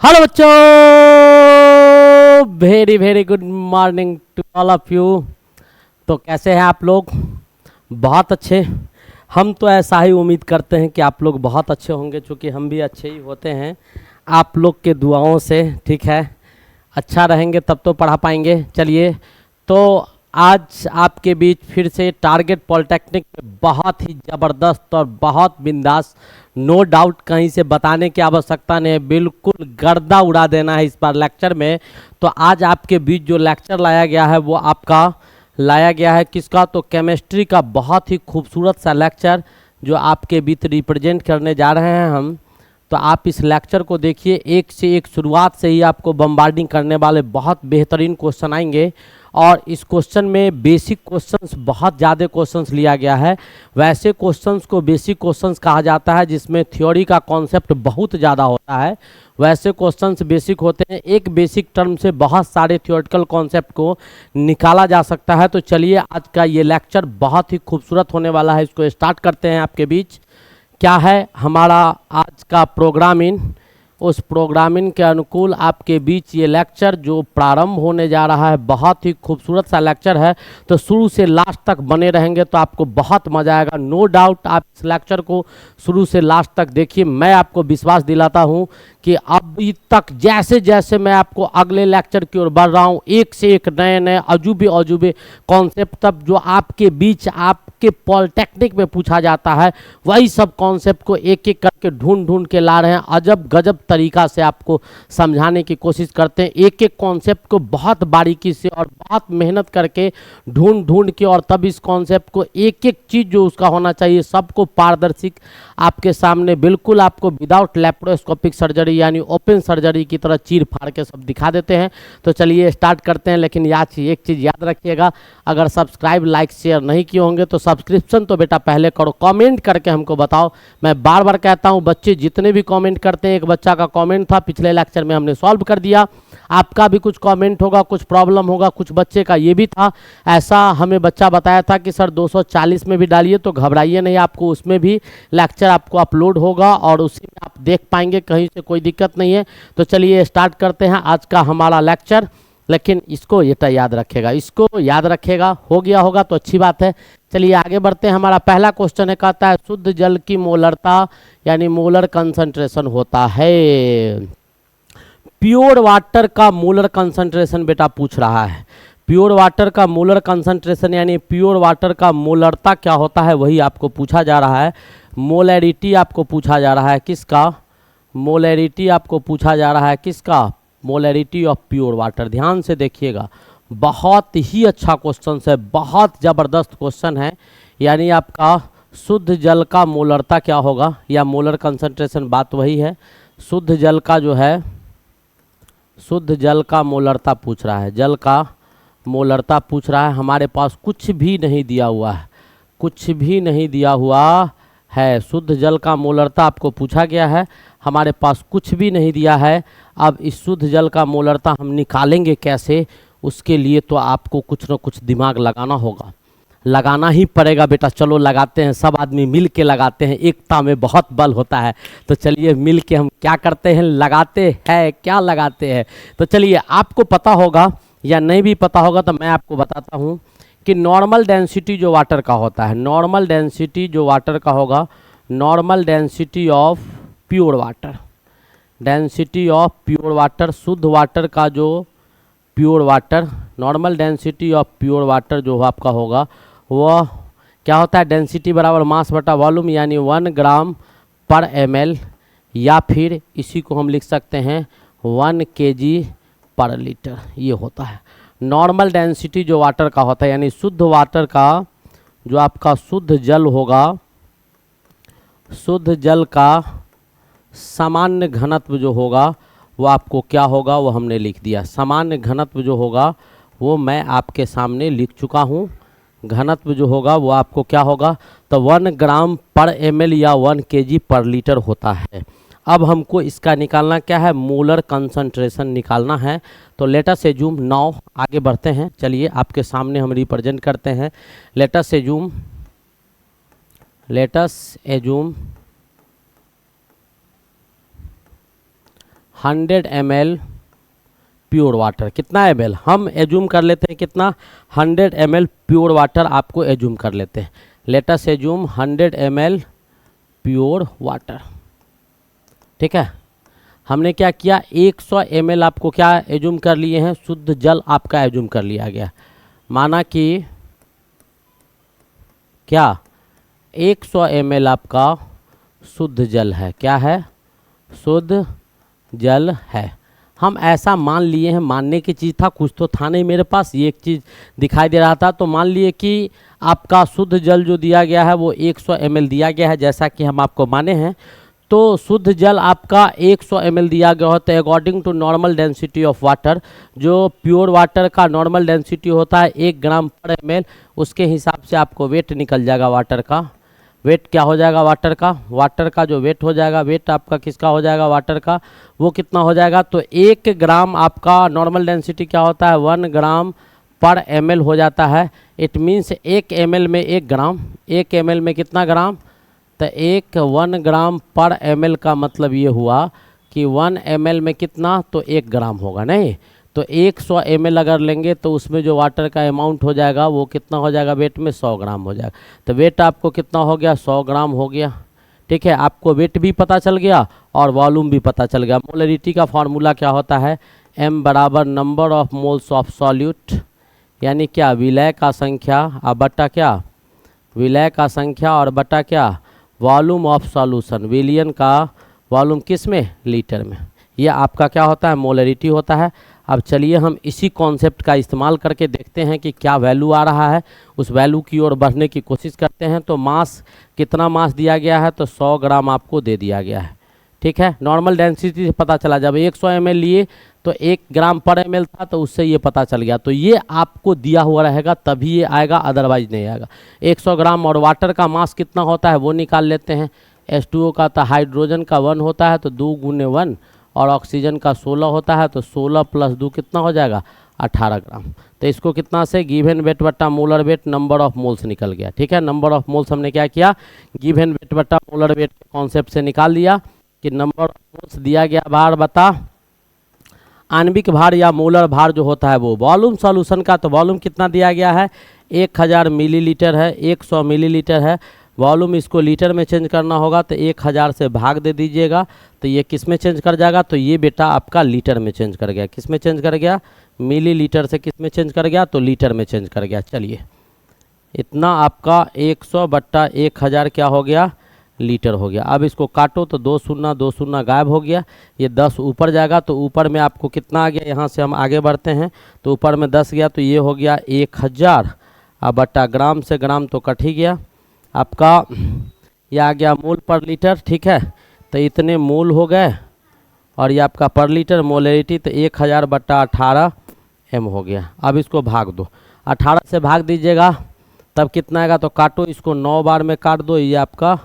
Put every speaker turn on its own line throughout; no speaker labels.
Hello बच्चों, very very good morning to all of you. तो कैसे हैं आप लोग? बहुत अच्छे। हम तो ऐसा ही उम्मीद करते हैं कि आप लोग बहुत अच्छे होंगे, क्योंकि हम भी अच्छे ही होते हैं आप लोग के दुआओं से। ठीक है, अच्छा रहेंगे तब तो पढ़ा पाएंगे। चलिए, तो आज आपके बीच फिर से टारगेट पॉलिटेक्निक में बहुत ही ज़बरदस्त और बहुत बिंदास, नो डाउट, कहीं से बताने की आवश्यकता नहीं है, बिल्कुल गर्दा उड़ा देना है इस बार लेक्चर में। तो आज आपके बीच जो लेक्चर लाया गया है वो आपका लाया गया है किसका? तो केमिस्ट्री का बहुत ही खूबसूरत सा लेक्चर जो आपके बीच रिप्रेजेंट करने जा रहे हैं हम। तो आप इस लेक्चर को देखिए, एक से एक शुरुआत से ही आपको बम्बार्डिंग करने वाले बहुत बेहतरीन क्वेश्चन आएंगे। और इस क्वेश्चन में बेसिक क्वेश्चंस, बहुत ज़्यादा क्वेश्चंस लिया गया है। वैसे क्वेश्चंस को बेसिक क्वेश्चंस कहा जाता है जिसमें थ्योरी का कॉन्सेप्ट बहुत ज़्यादा होता है। वैसे क्वेश्चंस बेसिक होते हैं, एक बेसिक टर्म से बहुत सारे थ्योरेटिकल कॉन्सेप्ट को निकाला जा सकता है। तो चलिए, आज का ये लेक्चर बहुत ही खूबसूरत होने वाला है, इसको स्टार्ट करते हैं। आपके बीच क्या है हमारा आज का प्रोग्रामिंग, उस प्रोग्रामिंग के अनुकूल आपके बीच ये लेक्चर जो प्रारंभ होने जा रहा है, बहुत ही खूबसूरत सा लेक्चर है। तो शुरू से लास्ट तक बने रहेंगे तो आपको बहुत मज़ा आएगा। नो डाउट आप इस लेक्चर को शुरू से लास्ट तक देखिए। मैं आपको विश्वास दिलाता हूँ कि अभी तक जैसे जैसे मैं आपको अगले लेक्चर की ओर बढ़ रहा हूँ, एक से एक नए नए अजूबे अजूबे कॉन्सेप्ट, तब जो आपके बीच आपके पॉलिटेक्निक में पूछा जाता है, वही सब कॉन्सेप्ट को एक एक करके ढूंढ ढूंढ के ला रहे हैं। अजब गजब तरीका से आपको समझाने की कोशिश करते हैं, एक एक कॉन्सेप्ट को बहुत बारीकी से और बहुत मेहनत करके ढूंढ ढूंढ के, और तब इस कॉन्सेप्ट को एक एक चीज़ जो उसका होना चाहिए सबको पारदर्शिक आपके सामने, बिल्कुल आपको विदाउट लेप्रोस्कोपिक सर्जरी यानी ओपन सर्जरी की तरह चीर फाड़ के सब दिखा देते हैं। तो चलिए स्टार्ट करते हैं। लेकिन एक चीज़ याद रखिएगा, अगर सब्सक्राइब लाइक शेयर नहीं किए होंगे तो सब्सक्रिप्शन तो बेटा पहले करो, कमेंट करके हमको बताओ। मैं बार बार कहता हूं, बच्चे जितने भी कमेंट करते हैं, एक बच्चा का कमेंट था पिछले लेक्चर में, हमने सॉल्व कर दिया। आपका भी कुछ कमेंट होगा, कुछ प्रॉब्लम होगा, कुछ बच्चे का ये भी था। ऐसा हमें बच्चा बताया था कि सर 240 में भी डालिए, तो घबराइए नहीं, आपको उसमें भी लेक्चर आपको अपलोड होगा और उसी में आप देख पाएंगे, कहीं से कोई दिक्कत नहीं है। तो चलिए स्टार्ट करते हैं आज का हमारा लेक्चर। लेकिन इसको ये याद रखेगा, इसको याद रखेगा, हो गया होगा तो अच्छी बात है। चलिए आगे बढ़ते हैं। हमारा पहला क्वेश्चन है, कहता है शुद्ध जल की मोलरता यानी मोलर कंसंट्रेशन होता है। प्योर वाटर का मोलर कंसंट्रेशन बेटा पूछ रहा है। प्योर वाटर का मोलर कंसंट्रेशन यानी प्योर वाटर का मोलरता क्या होता है, वही आपको पूछा जा रहा है। मोलैरिटी आपको पूछा जा रहा है किसका? मोलैरिटी आपको पूछा जा रहा है किसका? Molarity of pure water. ध्यान से देखिएगा, बहुत ही अच्छा क्वेश्चन है, बहुत ज़बरदस्त क्वेश्चन है। यानी आपका शुद्ध जल का मोलरता क्या होगा, या मोलर कंसंट्रेशन, बात वही है। शुद्ध जल का जो है, शुद्ध जल का मोलरता पूछ रहा है, जल का मोलरता पूछ रहा है। हमारे पास कुछ भी नहीं दिया हुआ है, कुछ भी नहीं दिया हुआ है। शुद्ध जल का मोलरता आपको पूछा गया है, हमारे पास कुछ भी नहीं दिया है। अब इस शुद्ध जल का मोलरता हम निकालेंगे कैसे, उसके लिए तो आपको कुछ न कुछ दिमाग लगाना होगा, लगाना ही पड़ेगा बेटा। चलो लगाते हैं, सब आदमी मिल के लगाते हैं, एकता में बहुत बल होता है। तो चलिए मिल के हम क्या करते हैं, लगाते हैं, क्या लगाते हैं। तो चलिए, आपको पता होगा या नहीं भी पता होगा तो मैं आपको बताता हूँ कि नॉर्मल डेंसिटी जो वाटर का होता है, नॉर्मल डेंसिटी जो वाटर का होगा, normal density of pure water, density of pure water, शुद्ध वाटर का जो pure water, normal density of pure water जो आपका होगा वह क्या होता है? डेंसिटी बराबर मास बटा वॉल्यूम, यानी 1 ग्राम पर ml, या फिर इसी को हम लिख सकते हैं 1 kg पर लीटर, ये होता है नॉर्मल डेंसिटी जो वाटर का होता है। यानी शुद्ध वाटर का जो आपका शुद्ध जल होगा, शुद्ध जल का सामान्य घनत्व जो होगा वो आपको क्या होगा, वो हमने लिख दिया। सामान्य घनत्व जो होगा वो मैं आपके सामने लिख चुका हूँ। घनत्व जो होगा वो आपको क्या होगा, तो 1 ग्राम पर ml या 1 kg पर लीटर होता है। अब हमको इसका निकालना क्या है, मोलर कंसंट्रेशन निकालना है। तो लेट अस एज्यूम, नाउ आगे बढ़ते हैं। चलिए आपके सामने हम रिप्रेजेंट करते हैं। Let us assume, let us assume 100 ml pure water. कितना ml हम एज्यूम कर लेते हैं, कितना 100 ml प्योर वाटर आपको एज्यूम कर लेते हैं। Let us assume 100 ml pure water. ठीक है, हमने क्या किया 100 ml आपको क्या एज्यूम कर लिए हैं, शुद्ध जल आपका एज्यूम कर लिया गया। माना कि क्या 100 ml आपका शुद्ध जल है, क्या है, शुद्ध जल है। हम ऐसा मान लिए हैं, मानने की चीज़ था, कुछ तो था नहीं मेरे पास, ये एक चीज़ दिखाई दे रहा था, तो मान लिए कि आपका शुद्ध जल जो दिया गया है वो 100 ml दिया गया है, जैसा कि हम आपको माने हैं। तो शुद्ध जल आपका 100 ml दिया गया होता है according to normal density of water. जो प्योर वाटर का नॉर्मल डेंसिटी होता है 1 ग्राम पर ml, उसके हिसाब से आपको वेट निकल जाएगा वाटर का। वेट क्या हो जाएगा वाटर का, वाटर का जो वेट हो जाएगा, वेट आपका किसका हो जाएगा वाटर का, वो कितना हो जाएगा, तो 1 ग्राम आपका नॉर्मल डेंसिटी क्या होता है 1 ग्राम पर ml हो जाता है। इट मीन्स 1 ml में 1 ग्राम, 1 ml में कितना ग्राम, तो 1 ग्राम पर ml का मतलब ये हुआ कि 1 ml में कितना, तो 1 ग्राम होगा नहीं, तो 100 ml अगर लेंगे तो उसमें जो वाटर का अमाउंट हो जाएगा वो कितना हो जाएगा, वेट में 100 ग्राम हो जाएगा। तो वेट आपको कितना हो गया, 100 ग्राम हो गया। ठीक है, आपको वेट भी पता चल गया और वॉल्यूम भी पता चल गया। मोलरिटी का फार्मूला क्या होता है, m बराबर number of moles of solute, यानी क्या विलय का संख्या और बटा क्या, विलय का संख्या और बटा क्या, वॉल्यूम ऑफ सॉल्यूशन। विलियन का वॉल्यूम किस में, लीटर में। ये आपका क्या होता है, मोलरिटी होता है। अब चलिए हम इसी कॉन्सेप्ट का इस्तेमाल करके देखते हैं कि क्या वैल्यू आ रहा है, उस वैल्यू की ओर बढ़ने की कोशिश करते हैं। तो मास, कितना मास दिया गया है, तो 100 ग्राम आपको दे दिया गया है। ठीक है, नॉर्मल डेंसिटी से पता चला, जब 100 ml लिए तो 1 ग्राम पर ml था, तो उससे ये पता चल गया। तो ये आपको दिया हुआ रहेगा तभी ये आएगा, अदरवाइज नहीं आएगा। 100 ग्राम और वाटर का मास कितना होता है वो निकाल लेते हैं। H2O का तो हाइड्रोजन का 1 होता है, तो 2 गुने 1, और ऑक्सीजन का 16 होता है, तो 16 + 2 कितना हो जाएगा, 18 ग्राम। तो इसको कितना से, गिवन वेट बट्टा molar weight, number of moles निकल गया। ठीक है, नंबर ऑफ मोल्स हमने क्या किया, गिवन वेट बट्टा मोलर वेट के कॉन्सेप्ट से निकाल दिया कि नंबर ऑफ मोल्स दिया गया भार बता आणविक भार या मोलर भार जो होता है वो। वॉल्यूम सॉल्यूशन का तो वॉल्यूम कितना दिया गया है, 1000 मिलीलीटर है, 100 मिलीलीटर है। वॉल्यूम इसको लीटर में चेंज करना होगा, तो 1000 से भाग दे दीजिएगा, तो ये किस में चेंज कर जाएगा, तो ये बेटा आपका लीटर में चेंज कर गया। किस में चेंज कर गया, मिलीलीटर से किस में चेंज कर गया, तो लीटर में चेंज कर गया। चलिए, इतना आपका 100/1000 क्या हो गया, लीटर हो गया। अब इसको काटो तो 2 शून्य गायब हो गया, ये 10 ऊपर जाएगा, तो ऊपर में आपको कितना आ गया, यहाँ से हम आगे बढ़ते हैं, तो ऊपर में 10 गया, तो ये हो गया 1000 अब बट्टा ग्राम से ग्राम तो कट ही गया आपका, ये आ गया मोल पर लीटर। ठीक है, तो इतने मोल हो गए, और ये आपका पर लीटर मोलरिटी, तो 1000/18 m हो गया। अब इसको भाग दो, 18 से भाग दीजिएगा, तब कितना आएगा, तो काटो इसको 9 बार में काट दो, ये आपका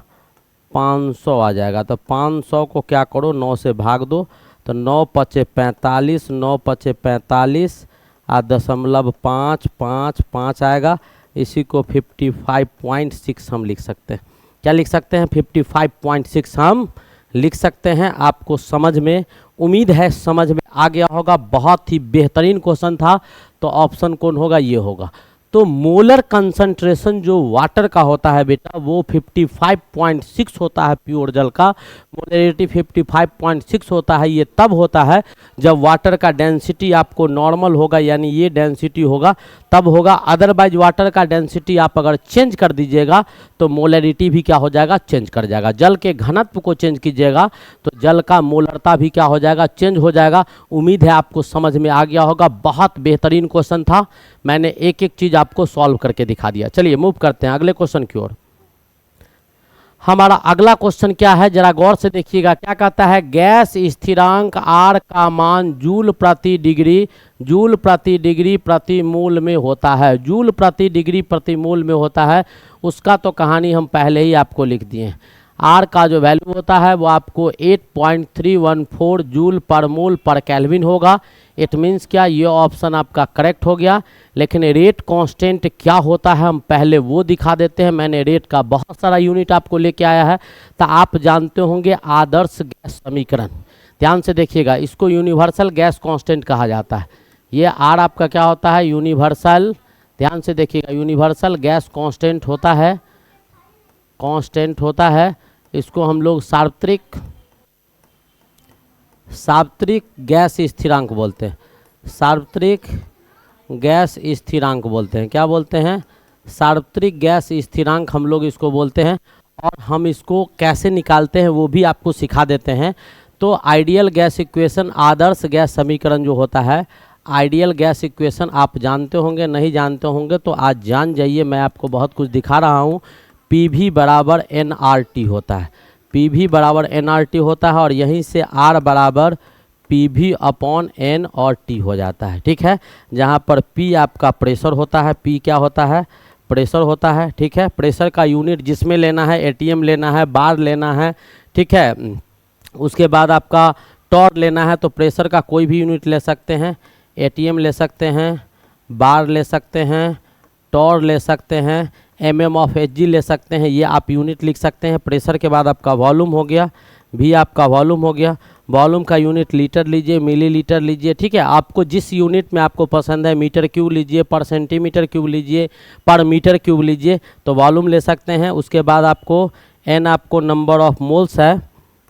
500 आ जाएगा। तो 500 को क्या करो, 9 से भाग दो, तो 9 × 5 = 45, 9 × 5 = 45 और 0.555 आएगा। इसी को 55.6 हम लिख सकते हैं। क्या लिख सकते हैं, 55.6 हम लिख सकते हैं। आपको समझ में, उम्मीद है समझ में आ गया होगा। बहुत ही बेहतरीन क्वेश्चन था। तो ऑप्शन कौन होगा, ये होगा। तो मोलर कंसंट्रेशन जो वाटर का होता है बेटा, वो 55.6 होता है प्योर जल का। मोलरिटी 55.6 होता है। ये तब होता है जब वाटर का डेंसिटी आपको नॉर्मल होगा, यानी ये डेंसिटी होगा, तब होगा। अदरवाइज वाटर का डेंसिटी आप अगर चेंज कर दीजिएगा तो मोलरिटी भी क्या हो जाएगा, चेंज कर जाएगा। जल के घनत्व को चेंज कीजिएगा तो जल का मोलरता भी क्या हो जाएगा, चेंज हो जाएगा। उम्मीद है आपको समझ में आ गया होगा। बहुत बेहतरीन क्वेश्चन था। मैंने एक एक चीज आपको सॉल्व करके दिखा दिया। चलिए मूव करते हैं अगले क्वेश्चन की ओर। हमारा अगला क्वेश्चन क्या है, जरा गौर से देखिएगा। क्या कहता है, गैस स्थिरांक R का मान जूल प्रति डिग्री प्रति मोल में होता है। जूल प्रति डिग्री प्रति मोल में होता है। उसका तो कहानी हम पहले ही आपको लिख दिए। R का जो वैल्यू होता है वो आपको 8.314 जूल पर मोल पर केल्विन होगा। इट मीन्स क्या, ये ऑप्शन आपका करेक्ट हो गया। लेकिन रेट कांस्टेंट क्या होता है हम पहले वो दिखा देते हैं। मैंने रेट का बहुत सारा यूनिट आपको लेके आया है। तो आप जानते होंगे आदर्श गैस समीकरण। ध्यान से देखिएगा, इसको यूनिवर्सल गैस कांस्टेंट कहा जाता है। ये आर आपका क्या होता है, यूनिवर्सल, ध्यान से देखिएगा, यूनिवर्सल गैस कांस्टेंट होता है, कांस्टेंट होता है। इसको हम लोग सार्वत्रिक गैस स्थिरांक बोलते हैं, सार्वत्रिक गैस स्थिरांक बोलते हैं। क्या बोलते हैं, सार्वत्रिक गैस स्थिरांक हम लोग इसको बोलते हैं। और हम इसको कैसे निकालते हैं वो भी आपको सिखा देते हैं। तो आइडियल गैस इक्वेशन, आदर्श गैस समीकरण जो होता है, आइडियल गैस इक्वेशन आप जानते होंगे, नहीं जानते होंगे तो आज जान जाइए, मैं आपको बहुत कुछ दिखा रहा हूँ। PV बराबर nRT होता है, PV बराबर nRT होता है, और यहीं से R बराबर PV अपॉन N और T हो जाता है। ठीक है, जहाँ पर P आपका प्रेशर होता है, P क्या होता है, प्रेशर होता है। ठीक है, प्रेशर का यूनिट जिसमें लेना है, ATM लेना है, बार लेना है। ठीक है, उसके बाद आपका टॉर लेना है, तो प्रेशर का कोई भी यूनिट ले सकते हैं, ATM ले सकते हैं, बार ले सकते हैं, टॉर ले सकते हैं, mm ऑफ Hg ले सकते हैं। ये आप यूनिट लिख सकते हैं। प्रेशर के बाद आपका वॉल्यूम हो गया, भी आपका वॉल्यूम हो गया। वॉल्यूम का यूनिट लीटर लीजिए, मिलीलीटर लीजिए। ठीक है, आपको जिस यूनिट में आपको पसंद है, मीटर क्यूब लीजिए, पर सेंटीमीटर क्यूब लीजिए, पर मीटर क्यूब लीजिए, तो वॉल्यूम ले सकते हैं। उसके बाद आपको n आपको नंबर ऑफ मोल्स है,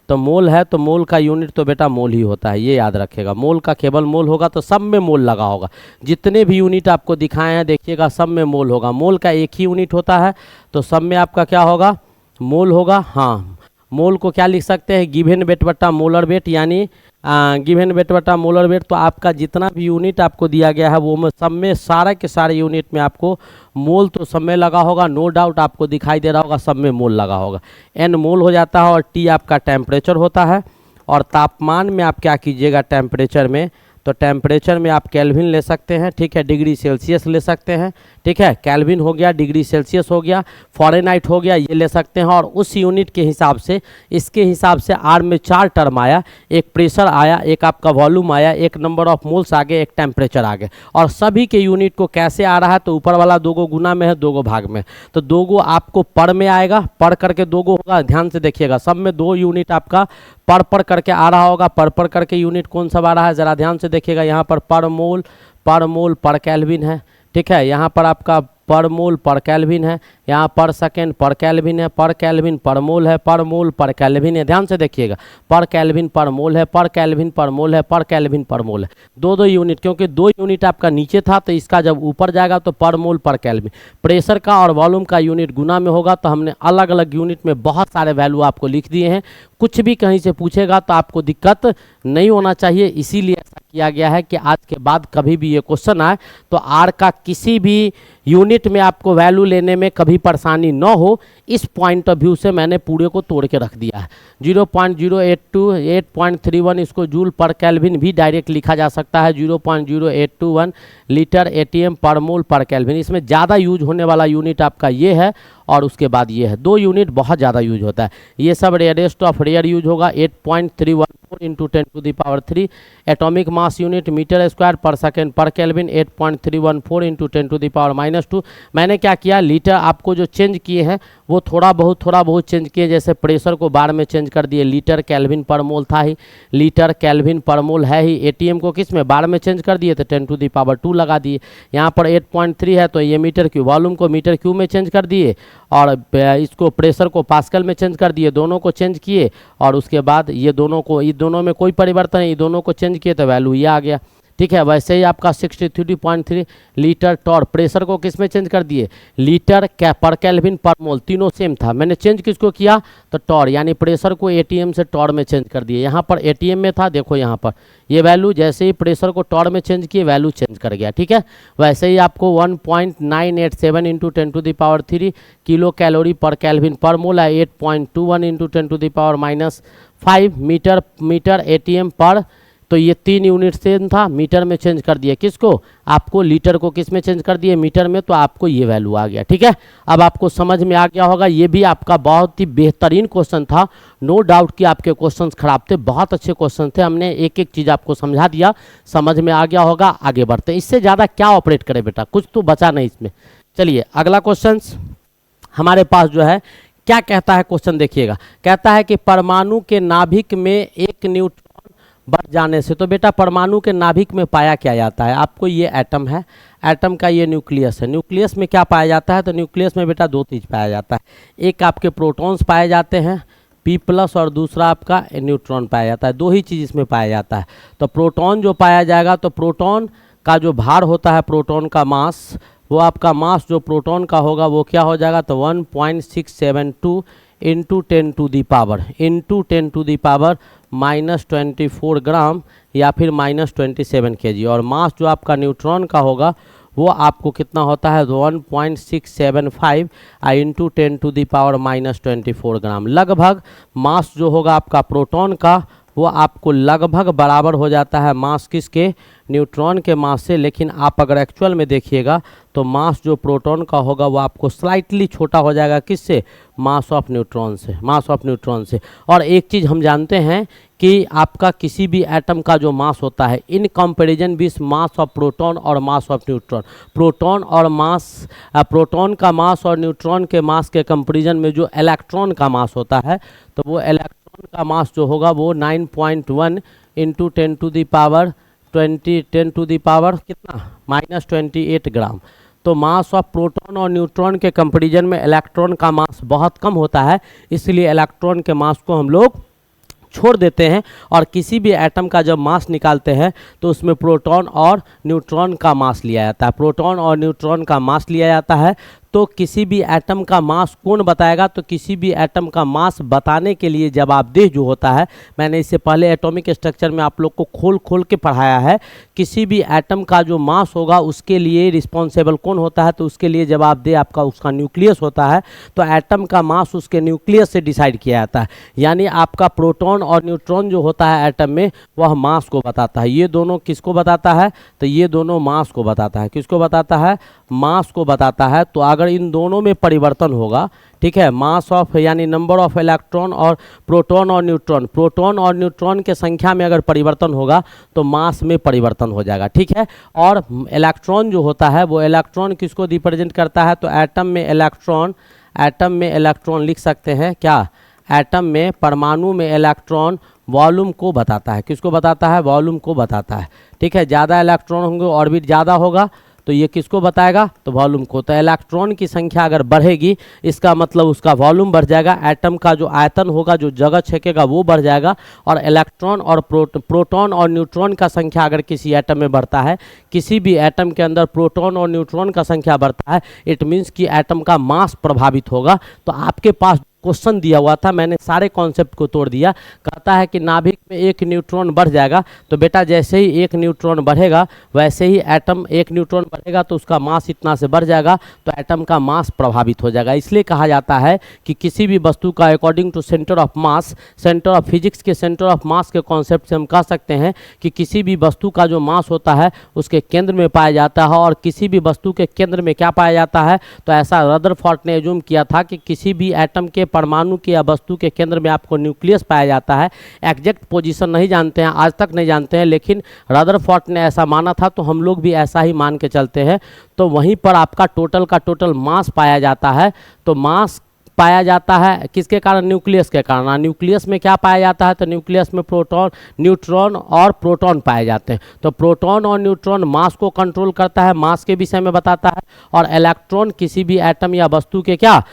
तो मोल है, तो मोल का यूनिट तो बेटा मोल ही होता है, ये याद रखिएगा। मोल का केवल मोल होगा, तो सब में मोल लगा होगा। जितने भी यूनिट आपको दिखाए हैं देखिएगा, सब में मोल होगा। मोल का एक ही यूनिट होता है, तो सब में आपका क्या होगा, मोल होगा। हाँ, मोल को क्या लिख सकते हैं, गिवन वेट बट्टा मोलर वेट, यानी गिवन वेट बट्टा मोलर वेट। तो आपका जितना भी यूनिट आपको दिया गया है वो में सब में सारे के सारे यूनिट में आपको मोल तो सब में लगा होगा, नो डाउट आपको दिखाई दे रहा होगा, सब में मोल लगा होगा। n मोल हो जाता है, और T आपका टेम्परेचर होता है। और तापमान में आप क्या कीजिएगा, टेम्परेचर में, तो टेम्परेचर में आप केल्विन ले सकते हैं। ठीक है, डिग्री सेल्सियस ले सकते हैं। ठीक है, केल्विन हो गया, डिग्री सेल्सियस हो गया, फ़ारेनहाइट हो गया, ये ले सकते हैं। और उस यूनिट के हिसाब से, इसके हिसाब से आर में 4 टर्म आया, एक प्रेशर आया, एक आपका वॉल्यूम आया, एक नंबर ऑफ मोल्स आ गए, एक टेम्परेचर आ गए। और सभी के यूनिट को कैसे आ रहा है, तो ऊपर वाला 2 गुना में है, 2 भाग में, तो 2 आपको पर में आएगा, पर करके 2 होगा। ध्यान से देखिएगा, सब में 2 यूनिट आपका पर करके आ रहा होगा। पर करके यूनिट कौन सा आ रहा है, ज़रा ध्यान से देखिएगा। यहाँ पर मोल पर केल्विन है। ठीक है, यहाँ पर आपका पर मोल पर केल्विन है, यहाँ पर सेकेंड पर केल्विन है, पर केल्विन पर मोल है, पर मोल पर केल्विन है। ध्यान से देखिएगा, पर केल्विन पर मोल है, पर केल्विन पर मोल है, पर केल्विन पर मोल है। 2 यूनिट, क्योंकि 2 यूनिट आपका नीचे था, तो इसका जब ऊपर जाएगा तो पर मोल पर केल्विन। प्रेशर का और वॉल्यूम का यूनिट गुना में होगा, तो हमने अलग अलग यूनिट में बहुत सारे वैल्यू आपको लिख दिए हैं। कुछ भी कहीं से पूछेगा तो आपको दिक्कत नहीं होना चाहिए, इसीलिए ऐसा किया गया है कि आज के बाद कभी भी ये क्वेश्चन आए तो आर का किसी भी यूनिट में आपको वैल्यू लेने में कभी परेशानी न हो, इस पॉइंट ऑफ व्यू से मैंने पूरे को तोड़ के रख दिया है। 0.082 8.31 इसको जूल पर केल्विन भी डायरेक्ट लिखा जा सकता है। 0.0821 लीटर ATM पर मोल पर केल्विन। इसमें ज़्यादा यूज होने वाला यूनिट आपका ये है, और उसके बाद ये है। 2 यूनिट बहुत ज़्यादा यूज होता है। ये सब रेयरेस्ट ऑफ रेयर यूज होगा। 8.314 into 10⁻³ atomic mass unit metre square per second per kelvin. 8.314 into 10⁻²। मैंने क्या किया, लीटर आपको जो चेंज किए हैं वो थोड़ा बहुत चेंज किए। जैसे प्रेशर को बार में चेंज कर दिए, लीटर केल्विन पर मोल था ही, लीटर केल्विन पर मोल है ही। ATM को किस में, बार में चेंज कर दिए, तो 10⁻² लगा दिए। यहाँ पर 8.3 है, तो ये मीटर क्यूब, वॉल्यूम को मीटर क्यूब में चेंज कर दिए, और इसको प्रेशर को पास्कल में चेंज कर दिए। दोनों को चेंज किए, और उसके बाद ये दोनों में कोई परिवर्तन नहीं, ये दोनों को चेंज किए तो वैल्यू ये आ गया। ठीक है, वैसे ही आपका 63.3 लीटर टॉर, प्रेशर को किस में चेंज कर दिए, लीटर पर केल्विन पर मोल, तीनों सेम था। मैंने चेंज किसको किया, तो टॉर, यानी प्रेशर को ATM से टॉर में चेंज कर दिए। यहाँ पर ATM में था, देखो यहाँ पर ये वैल्यू, जैसे ही प्रेशर को टॉर में चेंज किए वैल्यू चेंज कर गया। ठीक है, वैसे ही आपको 1.987 इंटू 10⁻³ किलो कैलोरी पर केल्विन पर मोल है। 8.21 इंटू 10⁻⁵ मीटर ATM पर, तो ये 3 यूनिट सेम था, मीटर में चेंज कर दिया। किसको, आपको लीटर को किस में चेंज कर दिए, मीटर में, तो आपको ये वैल्यू आ गया। ठीक है, अब आपको समझ में आ गया होगा। ये भी आपका बहुत ही बेहतरीन क्वेश्चन था, नो डाउट कि आपके क्वेश्चंस खराब थे, बहुत अच्छे क्वेश्चन थे। हमने एक एक चीज़ आपको समझा दिया, समझ में आ गया होगा। आगे बढ़ते, इससे ज़्यादा क्या ऑपरेट करे बेटा, कुछ तो बचा नहीं इसमें। चलिए अगला क्वेश्चन हमारे पास जो है, क्या कहता है क्वेश्चन देखिएगा। कहता है कि परमाणु के नाभिक में एक न्यूट्रॉन बढ़ जाने से, तो बेटा परमाणु के नाभिक में पाया क्या जाता है? आपको ये एटम है, एटम का ये न्यूक्लियस है। न्यूक्लियस में क्या पाया जाता है? तो न्यूक्लियस में बेटा दो चीज़ पाया जाता है, एक आपके प्रोटॉन्स पाए जाते हैं P+, और दूसरा आपका न्यूट्रॉन पाया जाता है। दो ही चीज़ इसमें पाया जाता है। तो प्रोटॉन जो पाया जाएगा, तो प्रोटॉन का जो भार होता है, प्रोटॉन का मास, वो आपका मास जो प्रोटॉन का होगा वो क्या हो जाएगा? तो 1.672 इंटू 10 टू दी पावर -24 ग्राम या फिर -27 kg। और मास जो आपका न्यूट्रॉन का होगा वो आपको कितना होता है? 1.675 इंटू 10 टू दी पावर -24 ग्राम। लगभग मास जो होगा आपका प्रोटॉन का वो आपको लगभग बराबर हो जाता है मास किसके? न्यूट्रॉन के मास से। लेकिन आप अगर एक्चुअल में देखिएगा तो मास जो प्रोटॉन का होगा वो आपको स्लाइटली छोटा हो जाएगा, किससे? मास ऑफ न्यूट्रॉन से। और एक चीज़ हम जानते हैं कि आपका किसी भी एटम का जो मास होता है in comparison with mass of proton और मास ऑफ न्यूट्रॉन, प्रोटॉन का मास और न्यूट्रॉन के मास के कंपैरिजन में जो इलेक्ट्रॉन का मास होता है, तो वो इलेक्ट्रॉन का मास जो होगा वो 9.1 इंटू 10 टू दी पावर कितना? -28 ग्राम। तो मास ऑफ प्रोटॉन और न्यूट्रॉन के कंपैरिजन में इलेक्ट्रॉन का मास बहुत कम होता है, इसलिए इलेक्ट्रॉन के मास को हम लोग छोड़ देते हैं। और किसी भी एटम का जब मास निकालते हैं तो उसमें प्रोटॉन और न्यूट्रॉन का मास लिया जाता है। तो किसी भी एटम का मास कौन बताएगा? तो किसी भी एटम का मास बताने के लिए जवाबदेह जो होता है, मैंने इससे पहले एटॉमिक स्ट्रक्चर में आप लोग को खोल के पढ़ाया है, किसी भी एटम का जो मास होगा उसके लिए रिस्पॉन्सिबल कौन होता है? तो उसके लिए जवाबदेह आपका उसका न्यूक्लियस होता है। तो एटम का मास उसके न्यूक्लियस से डिसाइड किया जाता है। यानी आपका प्रोटॉन और न्यूट्रॉन जो होता है एटम में, वह मास को बताता है। ये दोनों किसको बताता है? तो ये दोनों मास को बताता है। किसको बताता है? मास को बताता है। तो अगर इन दोनों में परिवर्तन होगा, ठीक है, मास ऑफ यानी नंबर ऑफ इलेक्ट्रॉन और प्रोटॉन और न्यूट्रॉन के संख्या में अगर परिवर्तन होगा तो मास में परिवर्तन हो जाएगा, ठीक है। और इलेक्ट्रॉन जो होता है वो इलेक्ट्रॉन किसको रिप्रेजेंट करता है? तो एटम में इलेक्ट्रॉन लिख सकते हैं क्या? एटम में, परमाणु में इलेक्ट्रॉन वॉल्यूम को बताता है। किसको बताता है? वॉल्यूम को बताता है, ठीक है। ज़्यादा इलेक्ट्रॉन होंगे, ऑर्बिट ज़्यादा होगा, तो ये किसको बताएगा? तो वॉल्यूम को। तो इलेक्ट्रॉन की संख्या अगर बढ़ेगी इसका मतलब उसका वॉल्यूम बढ़ जाएगा, एटम का जो आयतन होगा, जो जगह छेकेगा वो बढ़ जाएगा। और इलेक्ट्रॉन और प्रोटॉन और न्यूट्रॉन का संख्या अगर किसी एटम में बढ़ता है, किसी भी एटम के अंदर प्रोटॉन और न्यूट्रॉन का संख्या बढ़ता है, इट मीन्स कि एटम का मास प्रभावित होगा। तो आपके पास क्वेश्चन दिया हुआ था, मैंने सारे कॉन्सेप्ट को तोड़ दिया। कहता है कि नाभिक में 1 न्यूट्रॉन बढ़ जाएगा, तो बेटा जैसे ही 1 न्यूट्रॉन बढ़ेगा वैसे ही एटम 1 न्यूट्रॉन बढ़ेगा तो उसका मास इतना से बढ़ जाएगा, तो एटम का मास प्रभावित हो जाएगा। इसलिए कहा जाता है कि किसी भी वस्तु का according to centre of mass, centre of physics के सेंटर ऑफ मास के कॉन्सेप्ट से हम कह सकते हैं कि किसी भी वस्तु का जो मास होता है उसके केंद्र में पाया जाता है। और किसी भी वस्तु के केंद्र में क्या पाया जाता है? तो ऐसा रदरफोर्ड ने एज्यूम किया था कि किसी भी एटम के, परमाणु के या वस्तु के केंद्र में आपको न्यूक्लियस पाया जाता है। एग्जैक्ट पोजीशन नहीं जानते हैं, आज तक नहीं जानते हैं, लेकिन रदरफोर्ड ने ऐसा माना था, तो हम लोग भी ऐसा ही मान के चलते हैं। तो वहीं पर आपका टोटल का टोटल मास पाया जाता है। तो मास पाया जाता है किसके कारण? न्यूक्लियस के कारण। न्यूक्लियस में क्या पाया जाता है? तो न्यूक्लियस में प्रोटॉन, न्यूट्रॉन और प्रोटॉन पाए जाते हैं। तो प्रोटॉन और न्यूट्रॉन मास को कंट्रोल करता है, मास के विषय में बताता है। और इलेक्ट्रॉन किसी भी एटम या वस्तु के क्या?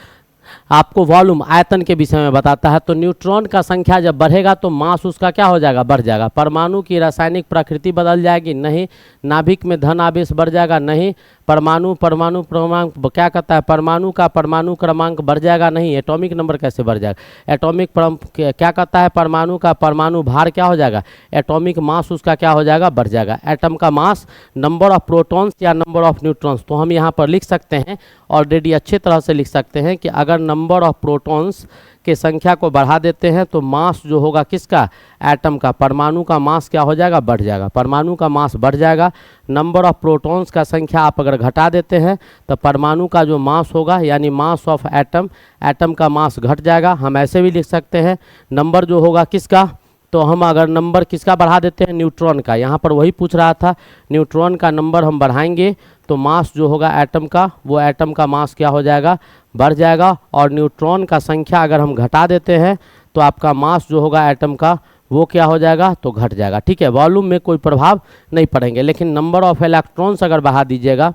आपको वॉल्यूम, आयतन के विषय में बताता है। तो न्यूट्रॉन का संख्या जब बढ़ेगा तो मास उसका क्या हो जाएगा? बढ़ जाएगा। परमाणु की रासायनिक प्रकृति बदल जाएगी? नहीं। नाभिक में धन आवेश बढ़ जाएगा? नहीं। परमाणु क्रमांक क्या कहता है? परमाणु का परमाणु क्रमांक बढ़ जाएगा? नहीं। एटॉमिक नंबर कैसे बढ़ जाएगा? एटॉमिक क्या कहता है? परमाणु का परमाणु भार क्या हो जाएगा? एटॉमिक मास उसका क्या हो जाएगा? बढ़ जाएगा। एटम का मास, नंबर ऑफ प्रोटॉन्स या नंबर ऑफ न्यूट्रॉन्स, तो हम यहाँ पर लिख सकते हैं, ऑलरेडी अच्छे तरह से लिख सकते हैं कि अगर नंबर ऑफ प्रोटॉन्स के संख्या को बढ़ा देते हैं तो मास जो होगा किसका? एटम का, परमाणु का मास क्या हो जाएगा? बढ़ जाएगा। परमाणु का मास बढ़ जाएगा। नंबर ऑफ प्रोटॉन्स का संख्या आप अगर घटा देते हैं तो परमाणु का जो मास होगा यानी मास ऑफ एटम, एटम का मास घट जाएगा। हम ऐसे भी लिख सकते हैं, नंबर जो होगा किसका? तो हम अगर नंबर किसका बढ़ा देते हैं? न्यूट्रॉन का। यहाँ पर वही पूछ रहा था, न्यूट्रॉन का नंबर हम बढ़ाएंगे तो मास जो होगा एटम का, वो एटम का मास क्या हो जाएगा? बढ़ जाएगा। और न्यूट्रॉन का संख्या अगर हम घटा देते हैं तो आपका मास जो होगा एटम का वो क्या हो जाएगा, तो घट जाएगा। ठीक है, वॉल्यूम में कोई प्रभाव नहीं पड़ेंगे, लेकिन नंबर ऑफ इलेक्ट्रॉन्स अगर बढ़ा दीजिएगा,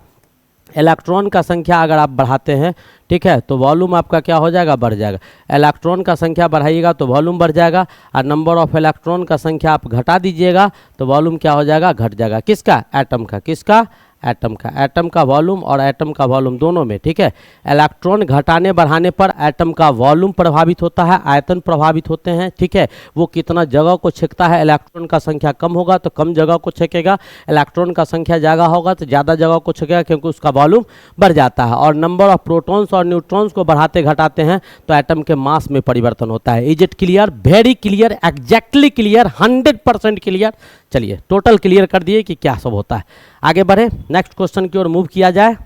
इलेक्ट्रॉन का संख्या अगर आप बढ़ाते हैं, ठीक है, तो वॉल्यूम आपका क्या हो जाएगा, बढ़ जाएगा। इलेक्ट्रॉन का संख्या बढ़ाइएगा तो वॉल्यूम बढ़ जाएगा, और नंबर ऑफ इलेक्ट्रॉन का संख्या आप घटा दीजिएगा तो वॉल्यूम क्या हो जाएगा, घट जाएगा। किसका, एटम का। किसका, एटम का। एटम का वॉल्यूम और एटम का वॉल्यूम दोनों में। ठीक है, इलेक्ट्रॉन घटाने बढ़ाने पर एटम का वॉल्यूम प्रभावित होता है, आयतन प्रभावित होते हैं। ठीक है, वो कितना जगह को छेकता है, इलेक्ट्रॉन का संख्या कम होगा तो कम जगह को छेकेगा, इलेक्ट्रॉन का संख्या ज़्यादा होगा तो ज़्यादा जगह को छेकेगा, क्योंकि उसका वॉल्यूम बढ़ जाता है। और नंबर ऑफ प्रोटॉन्स और न्यूट्रॉन्स को बढ़ाते घटाते हैं तो एटम के मास में परिवर्तन होता है। Is it clear, very clear, exactly clear, 100% clear. चलिए टोटल क्लियर कर दिए कि क्या सब होता है। आगे बढ़े, नेक्स्ट क्वेश्चन की ओर मूव किया जाए।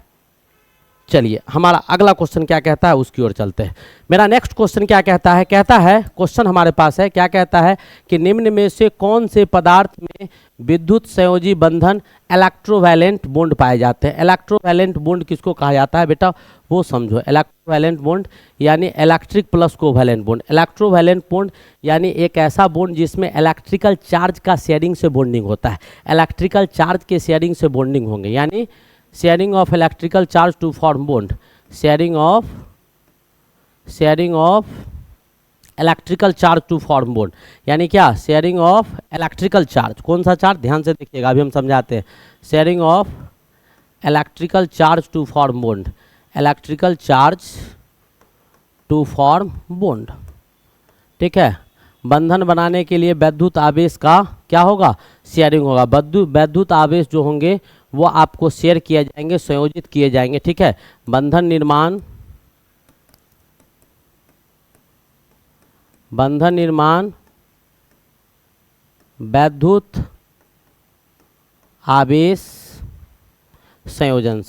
चलिए हमारा अगला क्वेश्चन क्या कहता है उसकी ओर चलते हैं। मेरा नेक्स्ट क्वेश्चन क्या कहता है, कहता है क्वेश्चन हमारे पास है, क्या कहता है कि निम्न में से कौन से पदार्थ में विद्युत संयोजी बंधन इलेक्ट्रोवैलेंट बॉन्ड पाए जाते हैं। इलेक्ट्रोवैलेंट बॉन्ड किसको कहा जाता है बेटा, वो समझो। इलेक्ट्रोवैलेंट बॉन्ड यानी electric plus covalent bond. Electrovalent bond यानी एक ऐसा बॉन्ड जिसमें इलेक्ट्रिकल चार्ज का शेयरिंग से बॉन्डिंग होता है। इलेक्ट्रिकल चार्ज के शेयरिंग से बॉन्डिंग होंगे, यानी sharing of electrical charge to form bond. Sharing of electrical charge to form bond यानी क्या, शेयरिंग ऑफ इलेक्ट्रिकल चार्ज। कौन सा चार्ज, ध्यान से देखिएगा, अभी हम समझाते हैं। Sharing of electrical charge to form bond, electrical charge to form bond. ठीक है, बंधन बनाने के लिए विद्युत आवेश का क्या होगा, शेयरिंग होगा। विद्युत आवेश जो होंगे वो आपको शेयर किए जाएंगे, संयोजित किए जाएंगे। ठीक है, बंधन निर्माण विद्युत आवेश संयोजन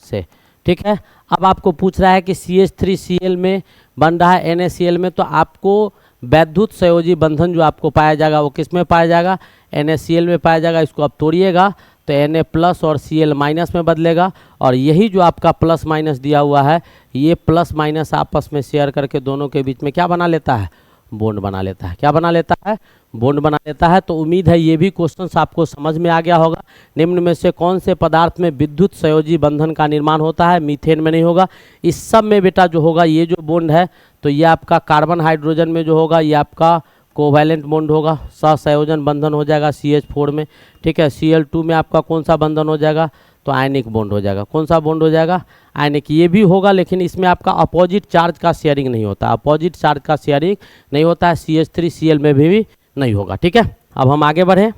से। ठीक है, अब आपको पूछ रहा है कि CH3Cl में बन रहा है NaCl में, तो आपको विद्युत संयोजी बंधन जो आपको पाया जाएगा वो किस में पाया जाएगा, NaCl में पाया जाएगा। इसको आप तोड़िएगा तो Na प्लस और Cl माइनस में बदलेगा, और यही जो आपका प्लस माइनस दिया हुआ है, ये प्लस माइनस आपस में शेयर करके दोनों के बीच में क्या बना लेता है, बॉन्ड बना लेता है। क्या बना लेता है, बॉन्ड बना लेता है। तो उम्मीद है ये भी क्वेश्चन आपको समझ में आ गया होगा। निम्न में से कौन से पदार्थ में विद्युत संयोजी बंधन का निर्माण होता है, मीथेन में नहीं होगा। इस सब में बेटा जो होगा, ये जो बॉन्ड है तो ये आपका कार्बन हाइड्रोजन में जो होगा ये आपका कोवैलेंट बॉन्ड होगा, सहसंयोजन बंधन हो जाएगा CH4 में। ठीक है, Cl2 में आपका कौन सा बंधन हो जाएगा, तो आयनिक बॉन्ड हो जाएगा। कौन सा बॉन्ड हो जाएगा, आयनिक। ये भी होगा, लेकिन इसमें आपका अपोजिट चार्ज का शेयरिंग नहीं होता, अपोजिट चार्ज का शेयरिंग नहीं होता है। CH3Cl में भी नहीं होगा। ठीक है, अब हम आगे बढ़े,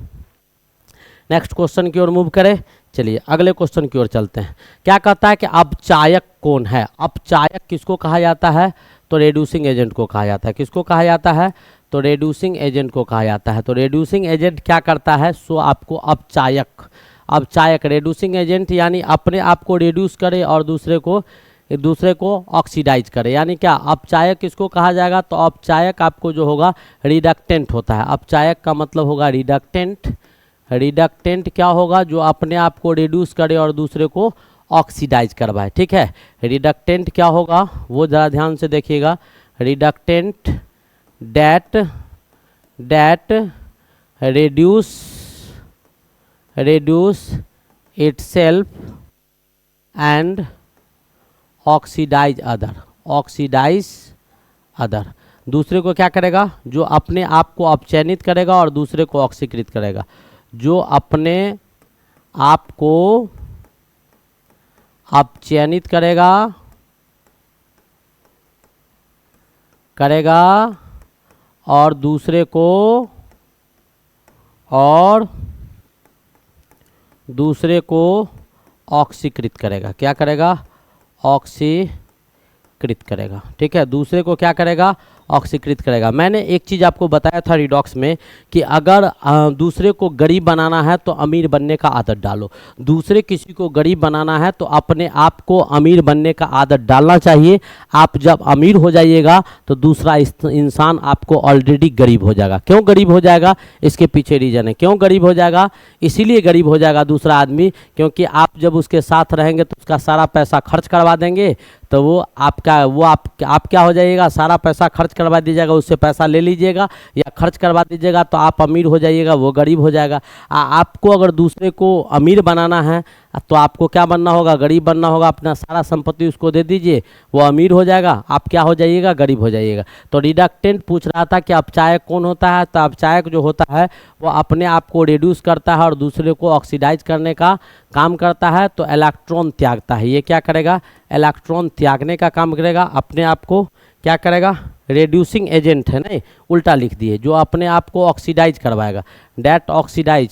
नेक्स्ट क्वेश्चन की ओर मूव करें। चलिए अगले क्वेश्चन की ओर चलते हैं। क्या कहता है कि अपचायक कौन है। अपचायक किसको कहा जाता है, तो रेड्यूसिंग एजेंट को कहा जाता है। किसको कहा जाता है, तो रेड्यूसिंग एजेंट को कहा जाता है। तो रेड्यूसिंग एजेंट क्या करता है, सो आपको अपचायक रेड्यूसिंग एजेंट यानी अपने आप को रिड्यूस करे और दूसरे को ऑक्सीडाइज करे। यानी क्या, अपचायक किसको कहा जाएगा, तो अपचायक आपको जो होगा रिडक्टेंट होता है। अपचायक का मतलब होगा रिडक्टेंट। रिडक्टेंट क्या होगा, जो अपने आप को रिड्यूस करे और दूसरे को ऑक्सीडाइज करवाए। ठीक है, रिडक्टेंट क्या होगा वो ज़रा ध्यान से देखिएगा। Reductant that reduce itself and oxidize other। दूसरे को क्या करेगा, जो अपने आप को अपचयनित करेगा और दूसरे को ऑक्सीकृत करेगा। जो अपने आप को अपचयनित करेगा और दूसरे को ऑक्सीकृत करेगा। क्या करेगा, ऑक्सीकृत करेगा। ठीक है, दूसरे को क्या करेगा, ऑक्सीकृत करेगा। मैंने एक चीज़ आपको बताया था रिडॉक्स में कि अगर दूसरे को गरीब बनाना है तो अमीर बनने का आदत डालो, दूसरे किसी को गरीब बनाना है तो अपने आप को अमीर बनने का आदत डालना चाहिए। आप जब अमीर हो जाइएगा तो दूसरा इंसान आपको ऑलरेडी गरीब हो जाएगा। क्यों गरीब हो जाएगा, इसके पीछे रीजन है। क्यों गरीब हो जाएगा, इसीलिए गरीब हो जाएगा दूसरा आदमी क्योंकि आप जब उसके साथ रहेंगे तो उसका सारा पैसा खर्च करवा देंगे, तो आप क्या हो जाइएगा, सारा पैसा खर्च करवा दीजिएगा, उससे पैसा ले लीजिएगा या खर्च करवा दीजिएगा तो आप अमीर हो जाइएगा, वो गरीब हो जाएगा। आपको अगर दूसरे को अमीर बनाना है तो आपको क्या बनना होगा, गरीब बनना होगा। अपना सारा संपत्ति उसको दे दीजिए, वो अमीर हो जाएगा, आप क्या हो जाइएगा, गरीब हो जाइएगा। तो रिडक्टेंट पूछ रहा था कि अपचायक कौन होता है, तो अपचायक जो होता है वो अपने आप को रिड्यूस करता है और दूसरे को ऑक्सीडाइज करने का काम करता है, तो इलेक्ट्रॉन त्यागता है। ये क्या करेगा, इलेक्ट्रॉन त्यागने का काम करेगा, अपने आप को क्या करेगा, रेड्यूसिंग एजेंट है, नहीं उल्टा लिख दिए, जो अपने आप को ऑक्सीडाइज करवाएगा, डेट ऑक्सीडाइज,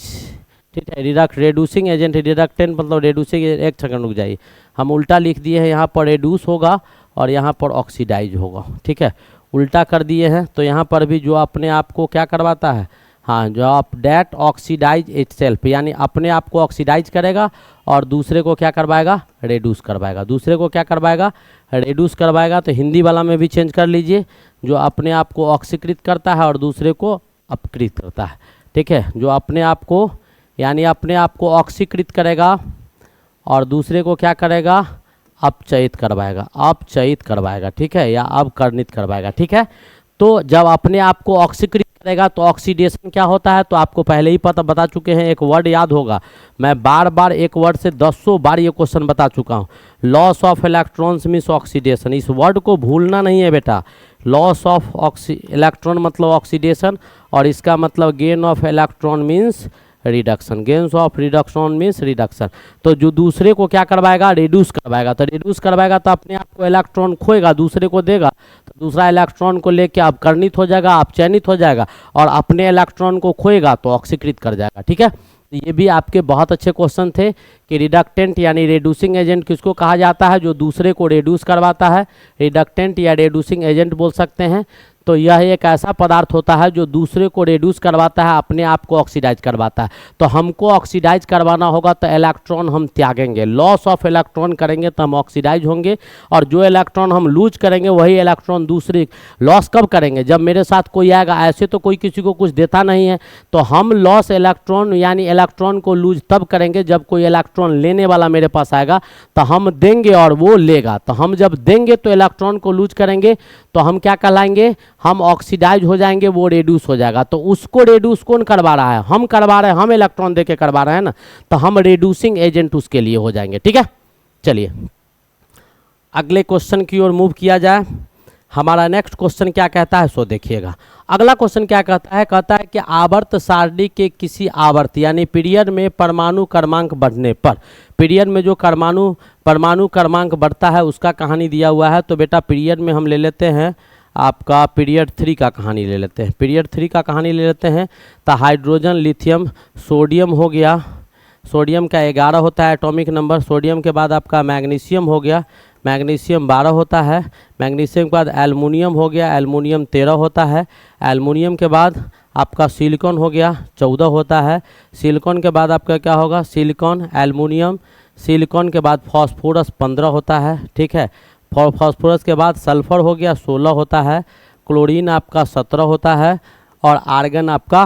ठीक है। रेड्यूसिंग एजेंट, रिडक्टेंट मतलब रेड्यूसिंग, एक सेकंड रुक जाइए, हम उल्टा लिख दिए हैं, यहाँ पर रेड्यूस होगा और यहाँ पर ऑक्सीडाइज होगा, ठीक है, उल्टा कर दिए हैं। तो यहाँ पर भी जो अपने आप को क्या करवाता है, हाँ, जो आप डेट ऑक्सीडाइज इटसेल्फ, यानी अपने आप को ऑक्सीडाइज करेगा और दूसरे को क्या करवाएगा, रेड्यूस करवाएगा, दूसरे को क्या करवाएगा, रेड्यूस करवाएगा। तो हिंदी वाला में भी चेंज कर लीजिए, जो अपने आप को ऑक्सीकृत करता है और दूसरे को अपकृत करता है, ठीक है। जो अपने आप को, यानी अपने आप को ऑक्सीकृत करेगा और दूसरे को क्या करेगा, अपचयित करवाएगा, अपचयित करवाएगा, ठीक है, या अपकर्णित करवाएगा, ठीक है। तो जब अपने आप को ऑक्सीकृत करेगा तो ऑक्सीडेशन क्या होता है, तो आपको पहले ही पता बता चुके हैं, एक वर्ड याद होगा, मैं बार बार एक वर्ड से 100 बार ये क्वेश्चन बता चुका हूँ, loss of electrons means oxidation. इस वर्ड को भूलना नहीं है बेटा, लॉस ऑफ इलेक्ट्रॉन मतलब ऑक्सीडेशन और इसका मतलब gain of electron means reduction, gains of reduction means reduction. तो जो दूसरे को क्या करवाएगा, रिड्यूस करवाएगा, तो रिड्यूस करवाएगा तो अपने आप को इलेक्ट्रॉन खोएगा, दूसरे को देगा, तो दूसरा इलेक्ट्रॉन को लेके अपकर्णित हो जाएगा, अपचयनित हो जाएगा और अपने इलेक्ट्रॉन को खोएगा तो ऑक्सीकृत कर जाएगा, ठीक है। तो ये भी आपके बहुत अच्छे क्वेश्चन थे कि रिडक्टेंट यानी रेड्यूसिंग एजेंट किसको कहा जाता है, जो दूसरे को रेड्यूस करवाता है, रिडक्टेंट या रेड्यूसिंग एजेंट बोल सकते हैं। तो यह एक ऐसा पदार्थ होता है जो दूसरे को रेड्यूस करवाता है, अपने आप को ऑक्सीडाइज करवाता है। तो हमको ऑक्सीडाइज करवाना होगा तो इलेक्ट्रॉन हम त्यागेंगे, लॉस ऑफ इलेक्ट्रॉन करेंगे तो हम ऑक्सीडाइज होंगे, और जो इलेक्ट्रॉन हम लूज करेंगे वही इलेक्ट्रॉन दूसरे लॉस कब करेंगे, जब मेरे साथ कोई आएगा। ऐसे तो कोई किसी को कुछ देता नहीं है, तो हम लॉस इलेक्ट्रॉन यानी इलेक्ट्रॉन को लूज तब करेंगे जब कोई इलेक्ट्रॉन लेने वाला मेरे पास आएगा, तो हम देंगे और वो लेगा। तो हम जब देंगे तो इलेक्ट्रॉन को लूज करेंगे तो हम क्या कहलाएंगे, हम ऑक्सीडाइज हो जाएंगे, वो रेड्यूस हो जाएगा। तो उसको रेड्यूस कौन करवा रहा है, हम करवा रहे हैं, हम इलेक्ट्रॉन देके करवा रहे हैं ना, तो हम रेड्यूसिंग एजेंट उसके लिए हो जाएंगे, ठीक है। चलिए अगले क्वेश्चन की ओर मूव किया जाए। हमारा नेक्स्ट क्वेश्चन क्या कहता है सो देखिएगा। अगला क्वेश्चन क्या कहता है, कहता है कि आवर्त सारणी के किसी आवर्त यानी पीरियड में परमाणु क्रमांक बढ़ने पर, पीरियड में जो परमाणु क्रमांक बढ़ता है उसका कहानी दिया हुआ है। तो बेटा पीरियड में हम ले लेते हैं आपका पीरियड 3 का कहानी ले लेते हैं, पीरियड 3 का कहानी ले लेते हैं। तो हाइड्रोजन, लिथियम, सोडियम हो गया, सोडियम का 11 होता है एटॉमिक नंबर, सोडियम के बाद आपका मैग्नीशियम हो गया, मैग्नीशियम 12 होता है, मैग्नीशियम के बाद एल्युमिनियम हो गया, एल्युमिनियम 13 होता है, एल्युमिनियम के बाद आपका सिलिकॉन हो गया 14 होता है, सिलिकॉन के बाद आपका क्या होगा, सिलिकॉन, एल्युमिनियम, सिलिकॉन के बाद फॉस्फोरस 15 होता है, ठीक है, फॉस्फोरस के बाद सल्फर हो गया 16 होता है, क्लोरीन आपका 17 होता है और आर्गन आपका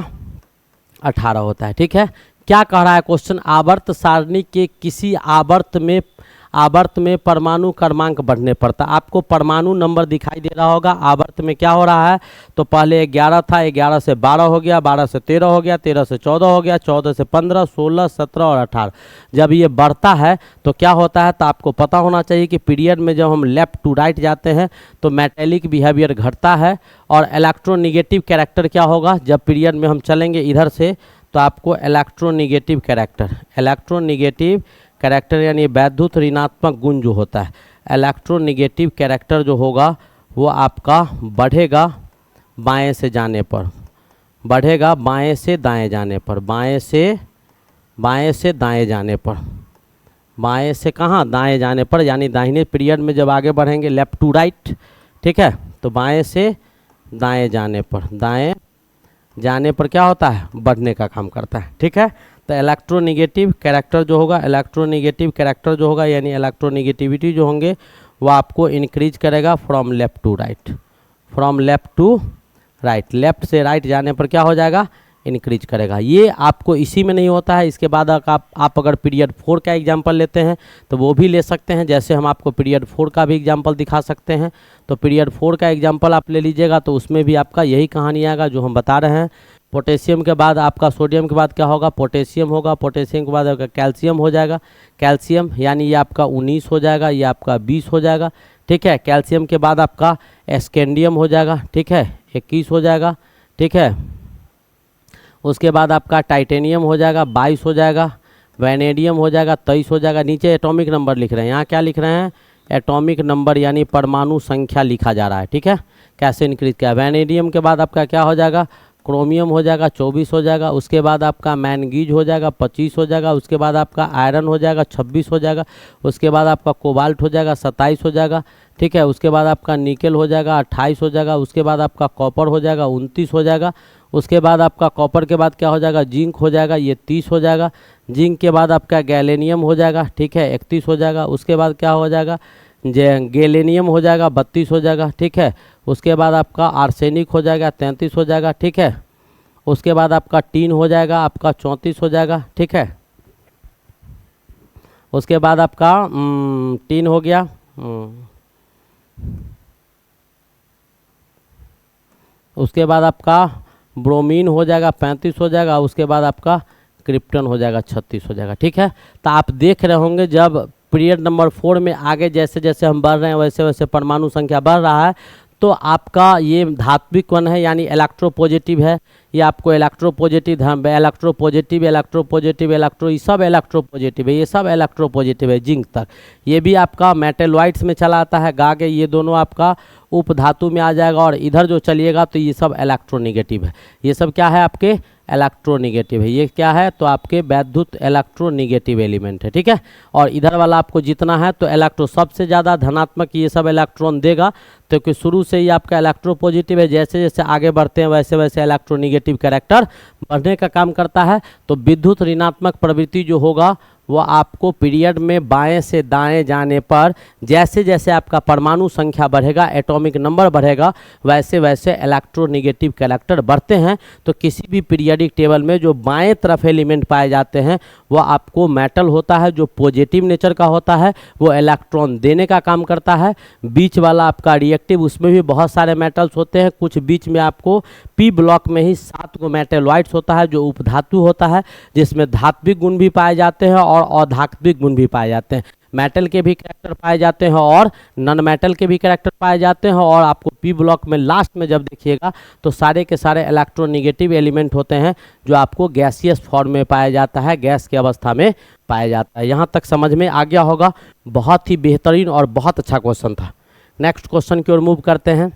18 होता है, ठीक है। क्या कह रहा है क्वेश्चन, आवर्त सारणी के किसी आवर्त में परमाणु क्रमांक बढ़ने पर। था आपको परमाणु नंबर दिखाई दे रहा होगा, आवर्त में क्या हो रहा है, तो पहले 11 था, 11 से 12 हो गया, 12 से 13 हो गया, 13 से 14 हो गया, 14 से 15, 16, 17 और 18। जब ये बढ़ता है तो क्या होता है, तो आपको पता होना चाहिए कि पीरियड में जब हम लेफ्ट टू राइट जाते हैं तो मेटेलिक बिहेवियर घटता है और इलेक्ट्रोनिगेटिव कैरेक्टर क्या होगा, जब पीरियड में हम चलेंगे इधर से तो आपको इलेक्ट्रोनिगेटिव कैरेक्टर यानी वैद्युत ऋणात्मक गुण जो होता है, इलेक्ट्रोनिगेटिव कैरेक्टर जो होगा वो आपका बढ़ेगा बाएं से जाने पर, बढ़ेगा बाएं से दाएं जाने पर, बाएं से दाएं जाने पर, बाएं से कहाँ, दाएं जाने पर, यानी दाहिने पीरियड में जब आगे बढ़ेंगे लेफ्ट टू राइट, ठीक है, तो बाएं से दाएं जाने पर, दाएं जाने पर क्या होता है, बढ़ने का काम करता है, ठीक है। तो इलेक्ट्रोनिगेटिव कैरेक्टर जो होगा, यानी इलेक्ट्रोनिगेटिविटी जो होंगे वो आपको इंक्रीज करेगा from left to right, left से राइट जाने पर क्या हो जाएगा, इंक्रीज करेगा। ये आपको इसी में नहीं होता है, इसके बाद आप अगर पीरियड 4 का एग्जाम्पल लेते हैं तो वो भी ले सकते हैं। जैसे हम आपको पीरियड 4 का भी एग्जाम्पल दिखा सकते हैं। तो पीरियड 4 का एग्जाम्पल आप ले लीजिएगा तो उसमें भी आपका यही कहानी आएगा जो हम बता रहे हैं। पोटेशियम के बाद आपका सोडियम के बाद क्या होगा, पोटेशियम होगा। पोटेशियम के बाद आपका कैल्शियम हो जाएगा। कैल्शियम यानी ये आपका 19 हो जाएगा, ये आपका 20 हो जाएगा, ठीक है। कैल्शियम के बाद आपका स्कैंडियम हो जाएगा, ठीक है, 21 हो जाएगा, ठीक है। उसके बाद आपका टाइटेनियम हो जाएगा, 22 हो जाएगा। वैनेडियम हो जाएगा, 23 हो जाएगा। नीचे एटॉमिक नंबर लिख रहे हैं, यहाँ क्या लिख रहे हैं, एटॉमिक नंबर यानी परमाणु संख्या लिखा जा रहा है, ठीक है, कैसे इंक्रीज किया। वैनेडियम के बाद आपका क्या हो जाएगा, क्रोमियम हो जाएगा, 24 हो जाएगा। उसके बाद आपका मैंगनीज हो जाएगा, 25 हो जाएगा। उसके बाद आपका आयरन हो जाएगा, 26 हो जाएगा। उसके बाद आपका कोबाल्ट हो जाएगा, 27 हो जाएगा, ठीक है। उसके बाद आपका निकल हो जाएगा, 28 हो जाएगा। उसके बाद आपका कॉपर हो जाएगा, 29 हो जाएगा। उसके बाद आपका कॉपर के बाद क्या हो जाएगा, जिंक हो जाएगा, ये 30 हो जाएगा। जिंक के बाद आपका गैलेनियम हो जाएगा, ठीक है, 31 हो जाएगा। उसके बाद क्या हो जाएगा, गैलेनियम हो जाएगा, 32 हो जाएगा, ठीक है। उसके बाद आपका आर्सेनिक हो जाएगा, 33 हो जाएगा, ठीक है। उसके बाद आपका टीन हो जाएगा, आपका 34 हो जाएगा, ठीक है। उसके बाद आपका टीन हो गया, उसके बाद आपका ब्रोमीन हो जाएगा, 35 हो जाएगा। उसके बाद आपका क्रिप्टन हो जाएगा, 36 हो जाएगा, ठीक है। तो आप देख रहे होंगे जब पीरियड नंबर 4 में आगे जैसे जैसे हम बढ़ रहे हैं वैसे वैसे परमाणु संख्या बढ़ रहा है। तो आपका ये धात्विक कण है यानी इलेक्ट्रोपॉजिटिव है, ये आपको इलेक्ट्रोपॉजिटिव ये सब इलेक्ट्रोपॉजिटिव है, ये सब इलेक्ट्रोपॉजिटिव है जिंक तक। ये भी आपका मेटलॉइड्स में चला आता है, गा के ये दोनों आपका उपधातु में आ जाएगा। और इधर जो चलिएगा तो ये सब इलेक्ट्रोनिगेटिव है, ये सब क्या है आपके इलेक्ट्रोनिगेटिव है। ये क्या है तो आपके वैद्युत इलेक्ट्रोनिगेटिव एलिमेंट है, ठीक है। और इधर वाला आपको जितना है तो इलेक्ट्रो सबसे ज़्यादा धनात्मक ये सब इलेक्ट्रॉन देगा, तो कि शुरू से ही आपका इलेक्ट्रोपॉजिटिव है। जैसे जैसे आगे बढ़ते हैं वैसे वैसे इलेक्ट्रोनिगेटिव कैरेक्टर बढ़ने का काम करता है। तो विद्युत ऋणात्मक प्रवृत्ति जो होगा वो आपको पीरियड में बाएं से दाएं जाने पर जैसे जैसे आपका परमाणु संख्या बढ़ेगा, एटॉमिक नंबर बढ़ेगा, वैसे वैसे इलेक्ट्रोनिगेटिव कैरेक्टर बढ़ते हैं। तो किसी भी पीरियडिक टेबल में जो बाएं तरफ एलिमेंट पाए जाते हैं वो आपको मेटल होता है, जो पॉजिटिव नेचर का होता है, वो इलेक्ट्रॉन देने का काम करता है। बीच वाला आपका रिएक्टिव, उसमें भी बहुत सारे मेटल्स होते हैं। कुछ बीच में आपको पी ब्लॉक में ही 7 गो मेटेलॉइड्स होता है जो उपधातु होता है, जिसमें धात्विक गुण भी पाए जाते हैं और अधात्विक गुण भी पाए जाते हैं। मेटल के भी कैरेक्टर पाए जाते हैं और नॉन मेटल के भी कैरेक्टर पाए जाते हैं। और आपको पी ब्लॉक में लास्ट में जब देखिएगा तो सारे के सारे इलेक्ट्रोनिगेटिव एलिमेंट होते हैं जो आपको गैसियस फॉर्म में पाया जाता है, गैस की अवस्था में पाया जाता है। यहाँ तक समझ में आ गया होगा। बहुत ही बेहतरीन और बहुत अच्छा क्वेश्चन था। नेक्स्ट क्वेश्चन की ओर मूव करते हैं।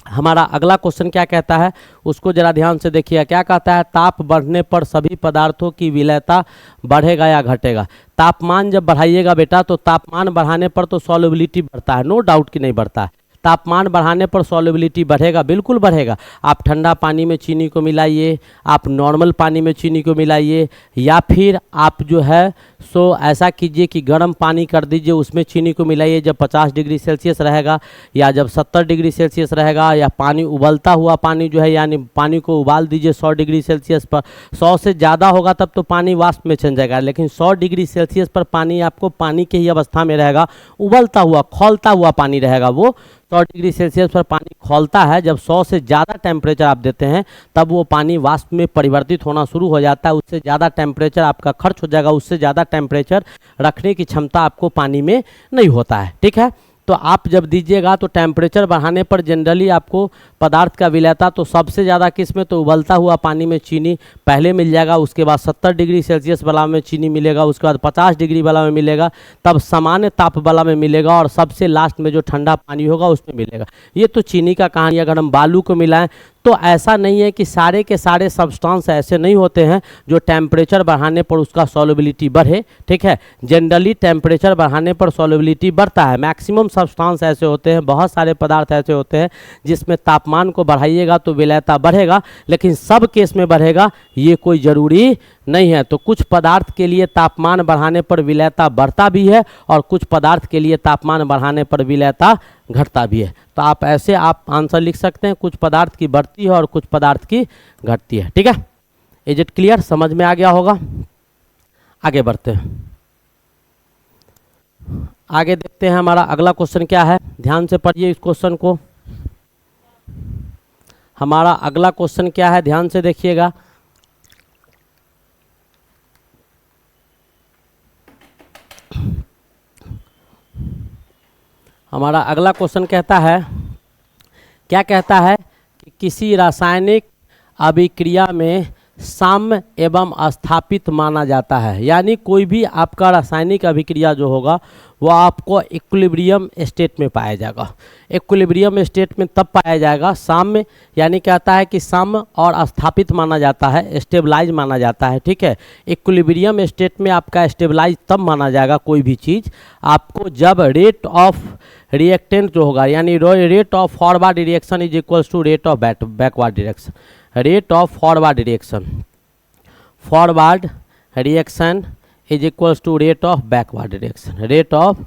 हमारा अगला क्वेश्चन क्या कहता है उसको जरा ध्यान से देखिए। क्या कहता है, ताप बढ़ने पर सभी पदार्थों की विलयता बढ़ेगा या घटेगा। तापमान जब बढ़ाइएगा बेटा तो तापमान बढ़ाने पर तो सॉल्युबिलिटी बढ़ता है, नो डाउट कि नहीं बढ़ता है। तापमान बढ़ाने पर सॉल्युबिलिटी बढ़ेगा, बिल्कुल बढ़ेगा। आप ठंडा पानी में चीनी को मिलाइए, आप नॉर्मल पानी में चीनी को मिलाइए, या फिर आप जो है सो ऐसा कीजिए कि गर्म पानी कर दीजिए, उसमें चीनी को मिलाइए। जब 50 डिग्री सेल्सियस रहेगा या जब 70 डिग्री सेल्सियस रहेगा, या पानी उबलता हुआ पानी जो है यानी पानी को उबाल दीजिए 100 डिग्री सेल्सियस पर। 100 से ज़्यादा होगा तब तो पानी वाष्प में चल जाएगा, लेकिन 100 डिग्री सेल्सियस पर पानी आपको पानी की ही अवस्था में रहेगा, उबलता हुआ खौलता हुआ पानी रहेगा। वो 100 डिग्री सेल्सियस पर पानी खौलता है। जब 100 से ज़्यादा टेम्परेचर आप देते हैं तब वो पानी वाष्प में परिवर्तित होना शुरू हो जाता है। उससे ज़्यादा टेम्परेचर आपका खर्च हो जाएगा, उससे ज़्यादा टेम्परेचर रखने की क्षमता आपको पानी में नहीं होता है, ठीक है। तो आप जब दीजिएगा तो टेम्परेचर बढ़ाने पर जनरली आपको पदार्थ का विलयता तो सबसे ज़्यादा किस में, तो उबलता हुआ पानी में चीनी पहले मिल जाएगा, उसके बाद 70 डिग्री सेल्सियस वाला में चीनी मिलेगा, उसके बाद 50 डिग्री वाला में मिलेगा, तब सामान्य ताप वाला में मिलेगा, और सबसे लास्ट में जो ठंडा पानी होगा उसमें मिलेगा। ये तो चीनी का कहानी। अगर हम बालू को मिलाएं तो ऐसा नहीं है कि सारे के सारे सब्सटेंस ऐसे नहीं होते हैं जो टेम्परेचर बढ़ाने पर उसका सॉल्युबिलिटी बढ़े, ठीक है। जनरली टेम्परेचर बढ़ाने पर सॉल्युबिलिटी बढ़ता है। मैक्सिमम सब्सटेंस ऐसे होते हैं, बहुत सारे पदार्थ ऐसे होते हैं जिसमें तापमान को बढ़ाइएगा तो विलयता बढ़ेगा, लेकिन सब केस में बढ़ेगा ये कोई ज़रूरी नहीं है। तो कुछ पदार्थ के लिए तापमान बढ़ाने पर विलयता बढ़ता भी है और कुछ पदार्थ के लिए तापमान बढ़ाने पर विलयता घटता भी है। तो आप ऐसे आप आंसर लिख सकते हैं, कुछ पदार्थ की बढ़ती है और कुछ पदार्थ की घटती है, ठीक है। Is it clear? समझ में आ गया होगा। आगे बढ़ते हैं, आगे देखते हैं हमारा अगला क्वेश्चन क्या है। ध्यान से पढ़िए इस क्वेश्चन को। हमारा अगला क्वेश्चन क्या है, ध्यान से देखिएगा। हमारा अगला क्वेश्चन कहता है, क्या कहता है कि किसी रासायनिक अभिक्रिया में साम्य एवं स्थापित माना जाता है। यानी कोई भी आपका रासायनिक अभिक्रिया जो होगा वो आपको इक्विलिब्रियम स्टेट में पाया जाएगा। इक्विलिब्रियम स्टेट में तब पाया जाएगा साम्य, यानी कहता है कि साम्य और स्थापित माना जाता है, स्टेबलाइज माना जाता है। ठीक है, इक्विलिब्रियम स्टेट में आपका स्टेबलाइज तब माना जाएगा कोई भी चीज़ आपको जब रेट ऑफ रिएक्टेंट जो होगा, यानी rate of forward reaction is equals to rate of backward reaction. Rate of forward reaction is equals to rate of backward reaction. Rate of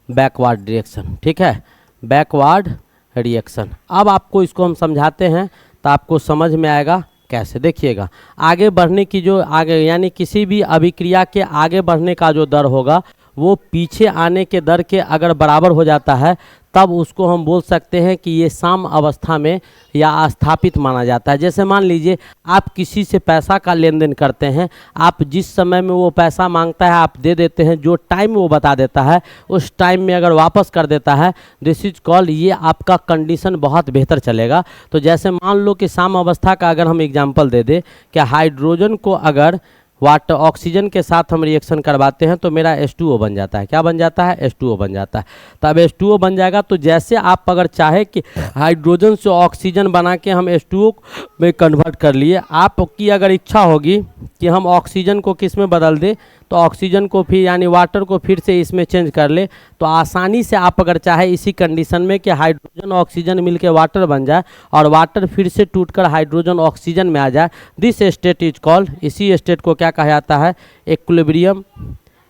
backward reaction, ठीक है, बैकवर्ड रिएक्शन। अब आपको इसको हम समझाते हैं तो आपको समझ में आएगा कैसे। देखिएगा, आगे बढ़ने की जो आगे यानी किसी भी अभिक्रिया के आगे बढ़ने का जो दर होगा वो पीछे आने के दर के अगर बराबर हो जाता है तब उसको हम बोल सकते हैं कि ये साम्य अवस्था में या स्थापित माना जाता है। जैसे मान लीजिए आप किसी से पैसा का लेन देन करते हैं, आप जिस समय में वो पैसा मांगता है आप दे देते हैं, जो टाइम वो बता देता है उस टाइम में अगर वापस कर देता है, दिस इज कॉल्ड, ये आपका कंडीशन बहुत बेहतर चलेगा। तो जैसे मान लो कि साम्य अवस्था का अगर हम एग्जाम्पल दे दें कि हाइड्रोजन को अगर वाटर ऑक्सीजन के साथ हम रिएक्शन करवाते हैं तो मेरा H2O बन जाता है। क्या बन जाता है? H2O बन जाता है। तब H2O बन जाएगा तो जैसे आप अगर चाहे कि हाइड्रोजन से ऑक्सीजन बना के हम H2O में कन्वर्ट कर लिए, आपकी अगर इच्छा होगी कि हम ऑक्सीजन को किस में बदल दें तो ऑक्सीजन को फिर यानी वाटर को फिर से इसमें चेंज कर ले, तो आसानी से आप अगर चाहे इसी कंडीशन में कि हाइड्रोजन ऑक्सीजन मिलके वाटर बन जाए और वाटर फिर से टूटकर हाइड्रोजन ऑक्सीजन में आ जाए, दिस स्टेट इज कॉल्ड, इसी स्टेट को क्या कहा जाता है? इक्विलिब्रियम।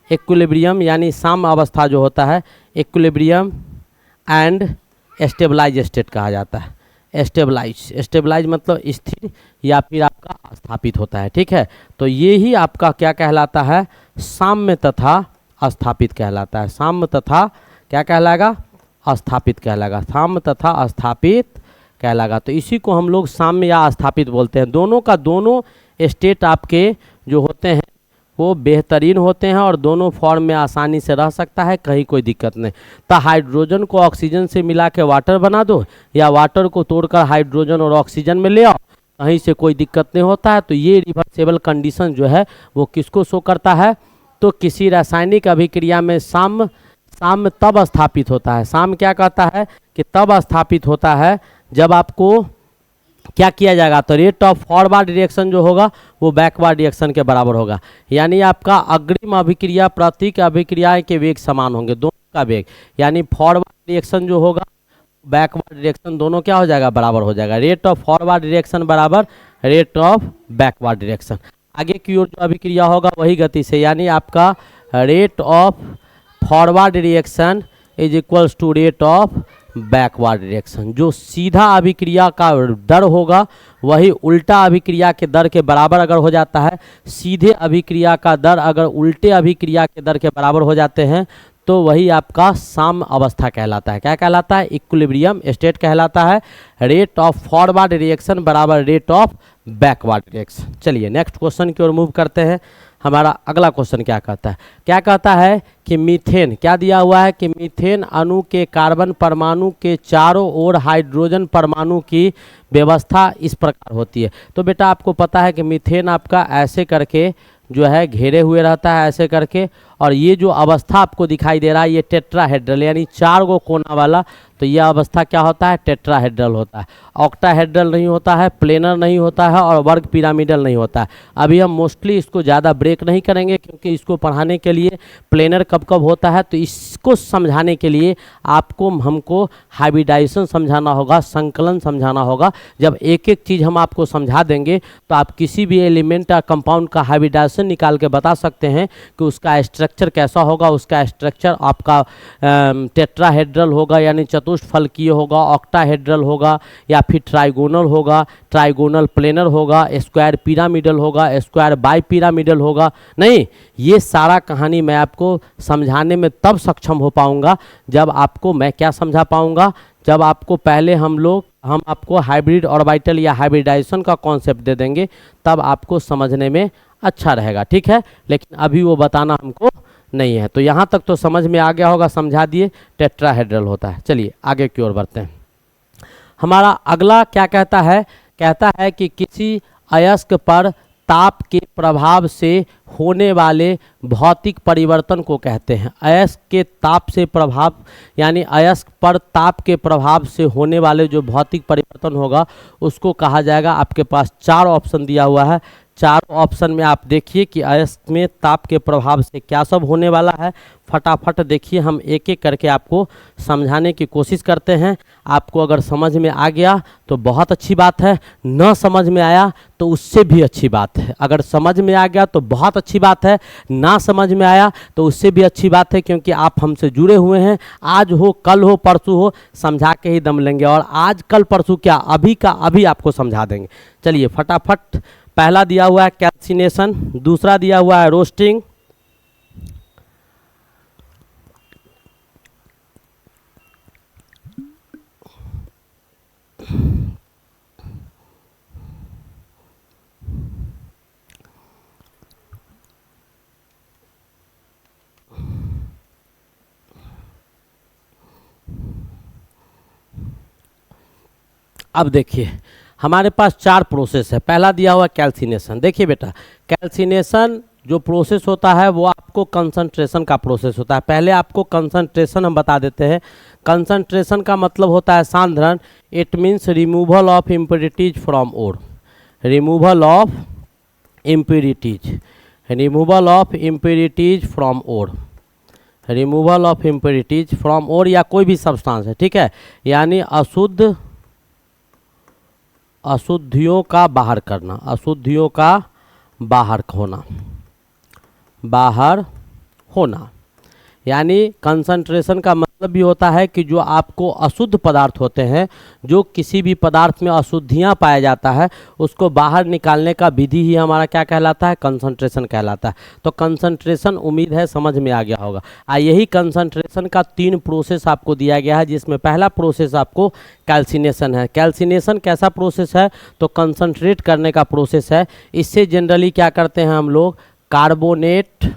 इक्विलिब्रियम यानी साम्य अवस्था जो होता है, इक्विलिब्रियम एंड स्टेबलाइज स्टेट कहा जाता है। स्टेबलाइज मतलब स्थिर या फिर आपका स्थापित होता है। ठीक है, तो ये ही आपका क्या कहलाता है? साम्य तथा स्थापित कहलाता है। साम्य तथा क्या कहलाएगा? स्थापित कहलाएगा। साम्य तथा स्थापित कहलाएगा। तो इसी को हम लोग साम्य या स्थापित बोलते हैं। दोनों का दोनों स्टेट आपके जो होते हैं वो बेहतरीन होते हैं और दोनों फॉर्म में आसानी से रह सकता है, कहीं कोई दिक्कत नहीं। तो हाइड्रोजन को ऑक्सीजन से मिला के वाटर बना दो या वाटर को तोड़कर हाइड्रोजन और ऑक्सीजन में ले आओ, कहीं से कोई दिक्कत नहीं होता है। तो ये रिवर्सेबल कंडीशन जो है वो किसको शो करता है? तो किसी रासायनिक अभिक्रिया में साम्य तब स्थापित होता है। साम्य क्या कहता है कि तब स्थापित होता है जब आपको क्या किया जाएगा? तो रेट ऑफ फॉरवर्ड रिएक्शन जो होगा वो बैकवर्ड रिएक्शन के बराबर होगा। यानी आपका अग्रिम अभिक्रिया प्रतीक अभिक्रिया के वेग समान होंगे, दोनों का वेग, यानी फॉरवर्ड रिएक्शन जो होगा बैकवर्ड रिएक्शन दोनों क्या हो जाएगा? बराबर हो जाएगा। रेट ऑफ फॉरवर्ड रिएक्शन बराबर रेट ऑफ बैकवर्ड रिएक्शन। आगे की ओर जो अभिक्रिया होगा वही गति से, यानी आपका rate of forward reaction is equals to rate of backward reaction. जो सीधा अभिक्रिया का दर होगा वही उल्टा अभिक्रिया के दर के बराबर अगर हो जाता है, सीधे अभिक्रिया का दर अगर उल्टे अभिक्रिया के दर के बराबर हो जाते हैं तो वही आपका साम्य अवस्था कहलाता है। क्या कहलाता है? इक्विलिब्रियम स्टेट कहलाता है। रेट ऑफ फॉरवर्ड रिएक्शन बराबर रेट ऑफ बैकवर्ड रिएक्शन। चलिए नेक्स्ट क्वेश्चन की ओर मूव करते हैं। हमारा अगला क्वेश्चन क्या कहता है? क्या कहता है कि मीथेन, क्या दिया हुआ है कि मीथेन अणु के कार्बन परमाणु के चारों ओर हाइड्रोजन परमाणु की व्यवस्था इस प्रकार होती है। तो बेटा आपको पता है कि मीथेन आपका ऐसे करके जो है घेरे हुए रहता है, ऐसे करके, और ये जो अवस्था आपको दिखाई दे रहा है ये टेट्राहेड्रल यानी 4 गो कोना वाला, तो यह अवस्था क्या होता है? टेट्राहेड्रल होता है। ऑक्टाहेड्रल नहीं होता है, प्लेनर नहीं होता है और वर्ग पिरामिडल नहीं होता है। अभी हम मोस्टली इसको ज़्यादा ब्रेक नहीं करेंगे क्योंकि इसको पढ़ाने के लिए प्लेनर कब कब होता है, तो इसको समझाने के लिए आपको हमको हाइब्रिडाइजेशन समझाना होगा, संकलन समझाना होगा। जब एक एक चीज़ हम आपको समझा देंगे तो आप किसी भी एलिमेंट या कंपाउंड का हाइब्रिडाइजेशन निकाल के बता सकते हैं कि उसका स्ट्रक्चर स्ट्रक्चर कैसा होगा, उसका स्ट्रक्चर आपका टेट्राहेड्रल होगा यानी चतुष्फलकीय होगा, ऑक्टाहेड्रल होगा या फिर ट्राइगोनल होगा, ट्राइगोनल प्लेनर होगा, स्क्वायर पिरामिडल होगा, स्क्वायर बाई पिरामिडल होगा। नहीं, ये सारा कहानी मैं आपको समझाने में तब सक्षम हो पाऊंगा जब आपको मैं क्या समझा पाऊंगा, जब आपको पहले हम आपको हाइब्रिड ऑर्बिटल या हाइब्रिडाइजेशन का कॉन्सेप्ट दे देंगे, तब आपको समझने में अच्छा रहेगा। ठीक है, लेकिन अभी वो बताना हमको नहीं है। तो यहाँ तक तो समझ में आ गया होगा, समझा दिए टेट्राहेड्रल होता है। चलिए आगे की ओर बढ़ते हैं। हमारा अगला क्या कहता है कि किसी अयस्क पर ताप के प्रभाव से होने वाले भौतिक परिवर्तन को कहते हैं। अयस्क के ताप से प्रभाव यानी अयस्क पर ताप के प्रभाव से होने वाले जो भौतिक परिवर्तन होगा उसको कहा जाएगा। आपके पास 4 ऑप्शन दिया हुआ है। 4 ऑप्शन में आप देखिए कि अयस्क में ताप के प्रभाव से क्या सब होने वाला है। फटाफट देखिए, हम एक एक करके आपको समझाने की कोशिश करते हैं। आपको अगर समझ में आ गया तो बहुत अच्छी बात है, न समझ में आया तो उससे भी अच्छी बात है। अगर समझ में आ गया तो बहुत अच्छी बात है, ना समझ में आया तो उससे भी अच्छी बात है, क्योंकि आप हमसे जुड़े हुए हैं। आज हो, कल हो, परसों हो, समझा के ही दम लेंगे। और आज कल परसों क्या, अभी का अभी आपको समझा देंगे। चलिए फटाफट। पहला दिया हुआ है कैल्सिनेशन, दूसरा दिया हुआ है रोस्टिंग, अब देखिए हमारे पास 4 प्रोसेस है। पहला दिया हुआ कैल्सिनेशन। देखिए बेटा, कैल्सिनेशन जो प्रोसेस होता है वो आपको कंसंट्रेशन का प्रोसेस होता है। पहले आपको कंसंट्रेशन हम बता देते हैं। कंसंट्रेशन का मतलब होता है सांद्रण। It means removal of impurities from ore. Removal of impurities, removal of impurities from ore, removal of impurities from ore या कोई भी सब्सटेंस है। ठीक है, यानी अशुद्धियों का बाहर करना, अशुद्धियों का बाहर होना। यानी कंसंट्रेशन का मतलब भी होता है कि जो आपको अशुद्ध पदार्थ होते हैं, जो किसी भी पदार्थ में अशुद्धियां पाया जाता है, उसको बाहर निकालने का विधि ही हमारा क्या कहलाता है, कंसंट्रेशन कहलाता है। तो कंसंट्रेशन उम्मीद है समझ में आ गया होगा। यही कंसंट्रेशन का 3 प्रोसेस आपको दिया गया है, जिसमें पहला प्रोसेस आपको कैल्सिनेशन है। कैल्सिनेशन कैसा प्रोसेस है, तो कंसंट्रेट करने का प्रोसेस है। इससे जनरली क्या करते हैं हम लोग, कार्बोनेट,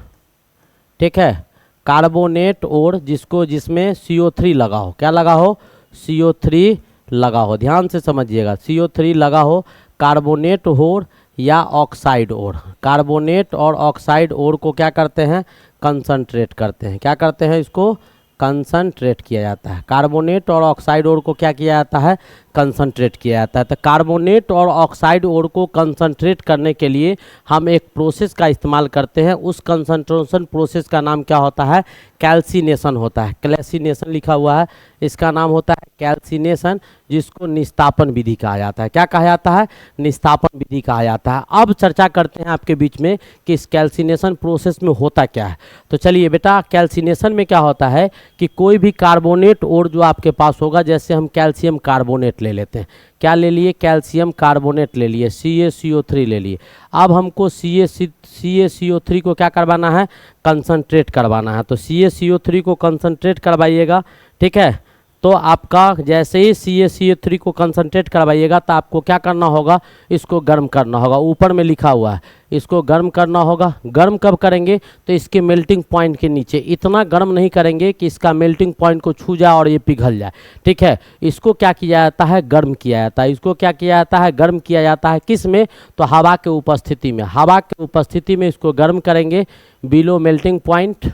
ठीक है, कार्बोनेट और जिसमें CO3 लगा हो, क्या लगा हो, CO3 लगा हो। ध्यान से समझिएगा, CO3 लगा हो, कार्बोनेट और या ऑक्साइड और। कार्बोनेट और ऑक्साइड और को क्या करते हैं, कंसंट्रेट करते हैं। क्या करते हैं, इसको कंसंट्रेट किया जाता है। कार्बोनेट और ऑक्साइड और को क्या किया जाता है, कंसंट्रेट किया जाता है। तो कार्बोनेट और ऑक्साइड और को कंसंट्रेट करने के लिए हम एक प्रोसेस का इस्तेमाल करते हैं। उस कंसंट्रेशन प्रोसेस का नाम क्या होता है, कैल्सिनेशन होता है। कैल्सिनेशन लिखा हुआ है, इसका नाम होता है कैल्सिनेशन, जिसको निस्तापन विधि कहा जाता है। क्या कहा जाता है, निस्तापन विधि कहा जाता है। अब चर्चा करते हैं आपके बीच में कि इस कैल्सिनेशन प्रोसेस में होता क्या है। तो चलिए बेटा, कैल्सिनेशन में क्या होता है कि कोई भी कार्बोनेट और जो आपके पास होगा, जैसे हम कैल्शियम कार्बोनेट ले लेते हैं, क्या ले लिए, कैल्शियम कार्बोनेट ले लिए, CaCO3 ले लिए। अब हमको CaCO3 को क्या करवाना है, कंसंट्रेट करवाना है। तो CaCO3 को कंसंट्रेट करवाइएगा। ठीक है, तो आपका जैसे ही CaCO3 को कंसंट्रेट करवाइएगा तो आपको क्या करना होगा, इसको गर्म करना होगा। ऊपर में लिखा हुआ है, इसको गर्म करना होगा। गर्म कब करेंगे, तो इसके मेल्टिंग पॉइंट के नीचे। इतना गर्म नहीं करेंगे कि इसका मेल्टिंग पॉइंट को छू जाए और ये पिघल जाए। ठीक है, इसको क्या किया जाता है, गर्म किया जाता है। इसको क्या किया जाता है, गर्म किया जाता है। किस में, तो हवा के उपस्थिति में। हवा के उपस्थिति में इसको गर्म करेंगे below melting point,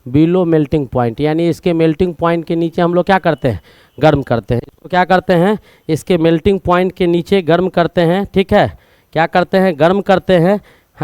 below melting point, यानी इसके मेल्टिंग पॉइंट के नीचे हम लोग क्या करते हैं, गर्म करते हैं। इसको क्या करते हैं, इसके मेल्टिंग पॉइंट के नीचे गर्म करते हैं। ठीक है, क्या करते हैं, गर्म करते हैं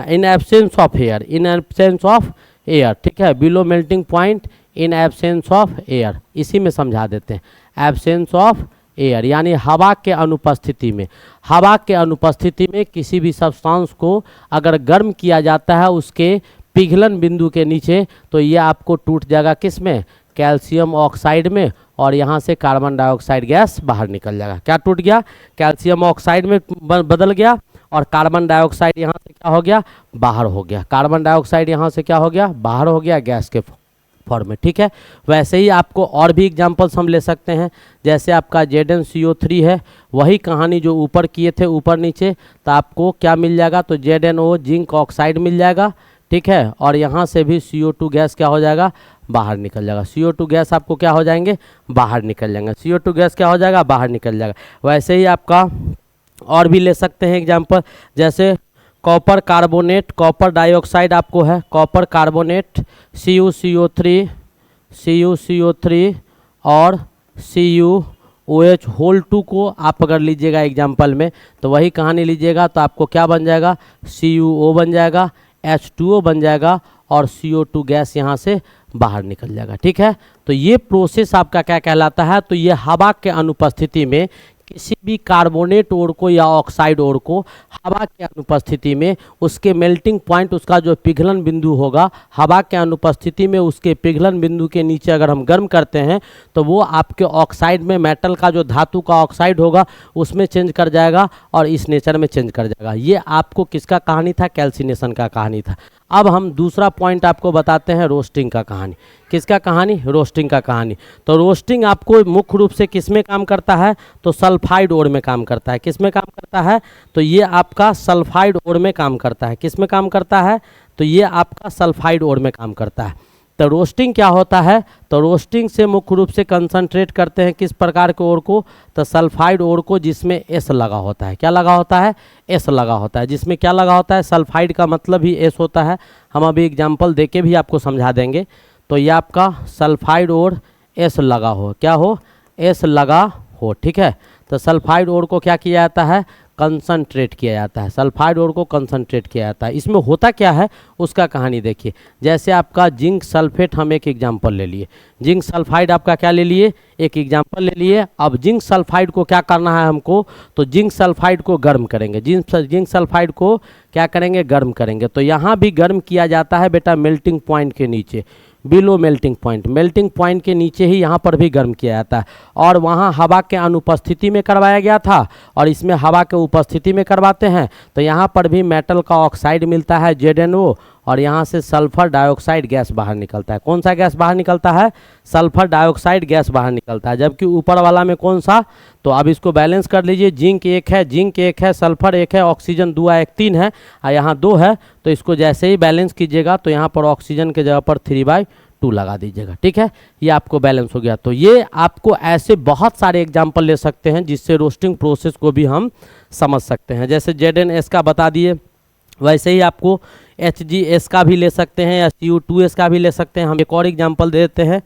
in absence of air, in absence of air. ठीक है, below melting point in absence of air, इसी में समझा देते हैं, एब्सेंस ऑफ एयर यानी हवा के अनुपस्थिति में। हवा के अनुपस्थिति में किसी भी सब्सटेंस को अगर गर्म किया जाता है, उसके पिघलन बिंदु के नीचे, तो ये आपको टूट जाएगा किस में, कैल्शियम ऑक्साइड में, और यहाँ से कार्बन डाइऑक्साइड गैस बाहर निकल जाएगा। क्या टूट गया, कैल्शियम ऑक्साइड में बदल गया, और कार्बन डाइऑक्साइड यहाँ से क्या हो गया, बाहर हो गया। कार्बन डाइऑक्साइड यहाँ से क्या हो गया, बाहर हो गया गैस के फॉर्म में। ठीक है, वैसे ही आपको और भी एग्जांपल्स हम ले सकते हैं, जैसे आपका ZnCO3 है, वही कहानी जो ऊपर किए थे ऊपर नीचे, तो आपको क्या मिल जाएगा, तो ZnO जिंक ऑक्साइड मिल जाएगा। ठीक है, और यहाँ से भी CO2 गैस क्या हो जाएगा, बाहर निकल जाएगा। CO2 गैस आपको क्या हो जाएंगे, बाहर निकल जाएंगे। CO2 गैस क्या हो जाएगा, बाहर निकल जाएगा। वैसे ही आपका और भी ले सकते हैं एग्जांपल, जैसे कॉपर कार्बोनेट, कॉपर डाइऑक्साइड आपको है, कॉपर कार्बोनेट CuCO3 और CuOH होल 2 को आप अगर लीजिएगा एग्जाम्पल में, तो वही कहानी लीजिएगा तो आपको क्या बन जाएगा, CuO बन जाएगा, H2O बन जाएगा, और CO2 गैस यहाँ से बाहर निकल जाएगा। ठीक है, तो ये प्रोसेस आपका क्या कहलाता है, तो ये हवा के अनुपस्थिति में किसी भी कार्बोनेट ओर को या ऑक्साइड ओर को हवा के अनुपस्थिति में उसके मेल्टिंग पॉइंट, उसका जो पिघलन बिंदु होगा, हवा के अनुपस्थिति में उसके पिघलन बिंदु के नीचे अगर हम गर्म करते हैं तो वो आपके ऑक्साइड में, मेटल का जो धातु का ऑक्साइड होगा उसमें चेंज कर जाएगा और इस नेचर में चेंज कर जाएगा। ये आपको किसका कहानी था, कैल्सिनेशन का कहानी था। अब हम दूसरा पॉइंट आपको बताते हैं, रोस्टिंग का कहानी। किसका कहानी, रोस्टिंग का कहानी। तो रोस्टिंग आपको मुख्य रूप से किस में काम करता है, तो सल्फाइड ओर में काम करता है। किस में काम करता है, तो ये आपका सल्फाइड ओर में काम करता है। किस में काम करता है, तो ये आपका सल्फाइड ओर में काम करता है। तो रोस्टिंग क्या होता है, तो रोस्टिंग से मुख्य रूप से कंसंट्रेट करते हैं किस प्रकार के ओर को, तो सल्फाइड ओर को, जिसमें एस लगा होता है। क्या लगा होता है, एस लगा होता है। जिसमें क्या लगा होता है, सल्फाइड का मतलब ही एस होता है। हम अभी एग्जाम्पल देके भी आपको समझा देंगे। तो ये आपका सल्फाइड ओर एस लगा हो, क्या हो, एस लगा हो। ठीक है, तो सल्फाइड ओर को क्या किया जाता है, कंसंट्रेट किया जाता है। सल्फाइड ओर को कंसंट्रेट किया जाता है। इसमें होता क्या है उसका कहानी देखिए। जैसे आपका जिंक सल्फेट, हम एक एग्जांपल ले लिए, जिंक सल्फाइड आपका क्या ले लिए, एक एग्जांपल ले लिए। अब जिंक सल्फाइड को क्या करना है हमको, तो जिंक सल्फाइड को गर्म करेंगे। जिंक सल्फाइड को क्या करेंगे, गर्म करेंगे। तो यहाँ भी गर्म किया जाता है बेटा मेल्टिंग पॉइंट के नीचे, बिलो मेल्टिंग पॉइंट के नीचे ही यहाँ पर भी गर्म किया जाता है। और वहाँ हवा के अनुपस्थिति में करवाया गया था और इसमें हवा के उपस्थिति में करवाते हैं। तो यहाँ पर भी मेटल का ऑक्साइड मिलता है ZnO, और यहाँ से सल्फर डाइऑक्साइड गैस बाहर निकलता है। कौन सा गैस बाहर निकलता है, सल्फर डाइऑक्साइड गैस बाहर निकलता है। जबकि ऊपर वाला में कौन सा, तो अब इसको बैलेंस कर लीजिए। जिंक एक है, सल्फर एक है, ऑक्सीजन 2 1 3 है, और यहाँ 2 है। तो इसको जैसे ही बैलेंस कीजिएगा तो यहाँ पर ऑक्सीजन के जगह पर 3/2 लगा दीजिएगा। ठीक है, ये आपको बैलेंस हो गया। तो ये आपको ऐसे बहुत सारे एग्जाम्पल ले सकते हैं जिससे रोस्टिंग प्रोसेस को भी हम समझ सकते हैं। जैसे ZnS का बता दिए, वैसे ही आपको HgS का भी ले सकते हैं या CO2S का भी ले सकते हैं। हम एक और एग्जांपल दे देते हैं,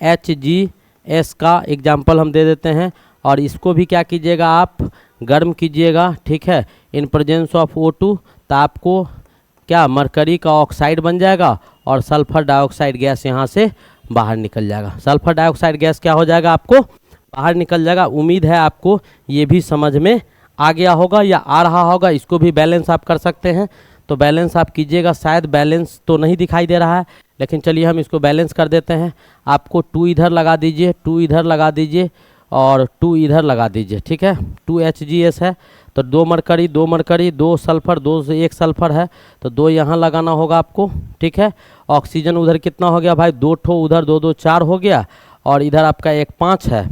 HgS का एग्जांपल हम दे देते हैं, और इसको भी क्या कीजिएगा, आप गर्म कीजिएगा। ठीक है, इन प्रेजेंस ऑफ O2, तो आपको क्या मरकरी का ऑक्साइड बन जाएगा और सल्फर डाइऑक्साइड गैस यहाँ से बाहर निकल जाएगा। सल्फर डाइऑक्साइड गैस क्या हो जाएगा, आपको बाहर निकल जाएगा। उम्मीद है आपको ये भी समझ में आ गया होगा या आ रहा होगा। इसको भी बैलेंस आप कर सकते हैं, तो बैलेंस आप कीजिएगा। शायद बैलेंस तो नहीं दिखाई दे रहा है, लेकिन चलिए हम इसको बैलेंस कर देते हैं। आपको 2 इधर लगा दीजिए, 2 इधर लगा दीजिए और 2 इधर लगा दीजिए। ठीक है, 2 HgS है, तो 2 मरकरी 2 सल्फर 2 से 1 सल्फर है, तो 2 यहाँ लगाना होगा आपको। ठीक है, ऑक्सीजन उधर कितना हो गया भाई, 2 ठो, उधर 2 2 4 हो गया, और इधर आपका 1 5 है,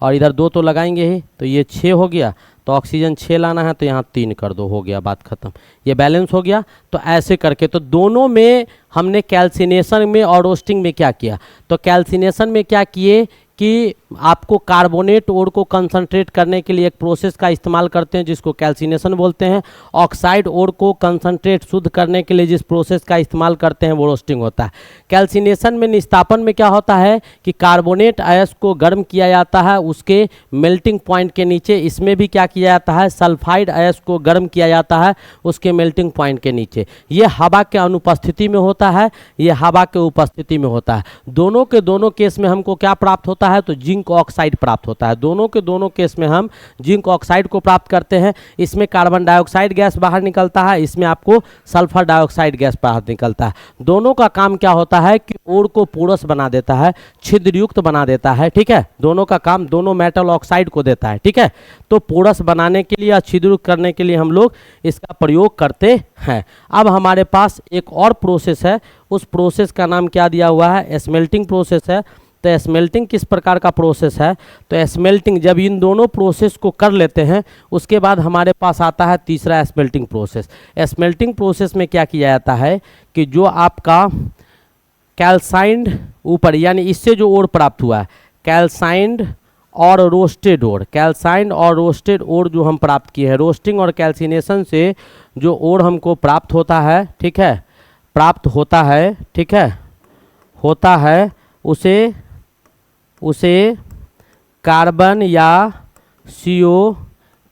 और इधर 2 तो लगाएंगे ही, तो ये 6 हो गया। तो ऑक्सीजन 6 लाना है, तो यहाँ 3 कर दो, हो गया, बात खत्म। ये बैलेंस हो गया। तो ऐसे करके, तो दोनों में हमने कैल्सिनेशन में और रोस्टिंग में क्या किया, तो कैल्सिनेशन में क्या किए कि आपको कार्बोनेट ओर को कंसंट्रेट करने के लिए एक प्रोसेस का इस्तेमाल करते हैं जिसको कैल्सिनेशन बोलते हैं। ऑक्साइड ओर को कंसंट्रेट शुद्ध करने के लिए जिस प्रोसेस का इस्तेमाल करते हैं वो रोस्टिंग होता है। कैल्सिनेशन में निस्तापन में क्या होता है कि कार्बोनेट अयस्क को गर्म किया जाता है उसके मेल्टिंग पॉइंट के नीचे। इसमें भी क्या किया जाता है, सल्फाइड अयस्क को गर्म किया जाता है उसके मेल्टिंग पॉइंट के नीचे। ये हवा के अनुपस्थिति में होता है, ये हवा के उपस्थिति में होता है। दोनों के दोनों केस में हमको क्या प्राप्त होता है, तो जिंक जिंक ऑक्साइड प्राप्त होता है। दोनों के दोनों केस में हम जिंक ऑक्साइड को प्राप्त करते हैं। इसमें कार्बन डाइऑक्साइड गैस बाहर निकलता है, इसमें आपको सल्फर डाइऑक्साइड गैस बाहर निकलता है। दोनों का काम क्या होता है कि ओर को पोरस बना देता है, छिद्रयुक्त बना देता है, ठीक है। दोनों का काम दोनों मेटल ऑक्साइड को देता है, ठीक है। तो पोरस बनाने के लिए या छिद्रयुक्त करने के लिए हम लोग इसका प्रयोग करते हैं। अब हमारे पास एक और प्रोसेस है, उस प्रोसेस का नाम क्या दिया हुआ है, स्मेल्टिंग प्रोसेस है। तो स्मेल्टिंग किस प्रकार का प्रोसेस है, तो स्मेल्टिंग जब इन दोनों प्रोसेस को कर लेते हैं उसके बाद हमारे पास आता है तीसरा स्मेल्टिंग प्रोसेस। स्मेल्टिंग प्रोसेस में क्या किया जाता है कि जो आपका कैल्साइंड ऊपर यानी इससे जो ओर प्राप्त हुआ है, कैल्साइंड और रोस्टेड ओर, कैल्साइंड और रोस्टेड ओर जो हम प्राप्त किए हैं, रोस्टिंग और कैल्सिनेशन से जो ओर हमको प्राप्त होता है, ठीक है, प्राप्त होता है, ठीक है, होता है, उसे कार्बन या CO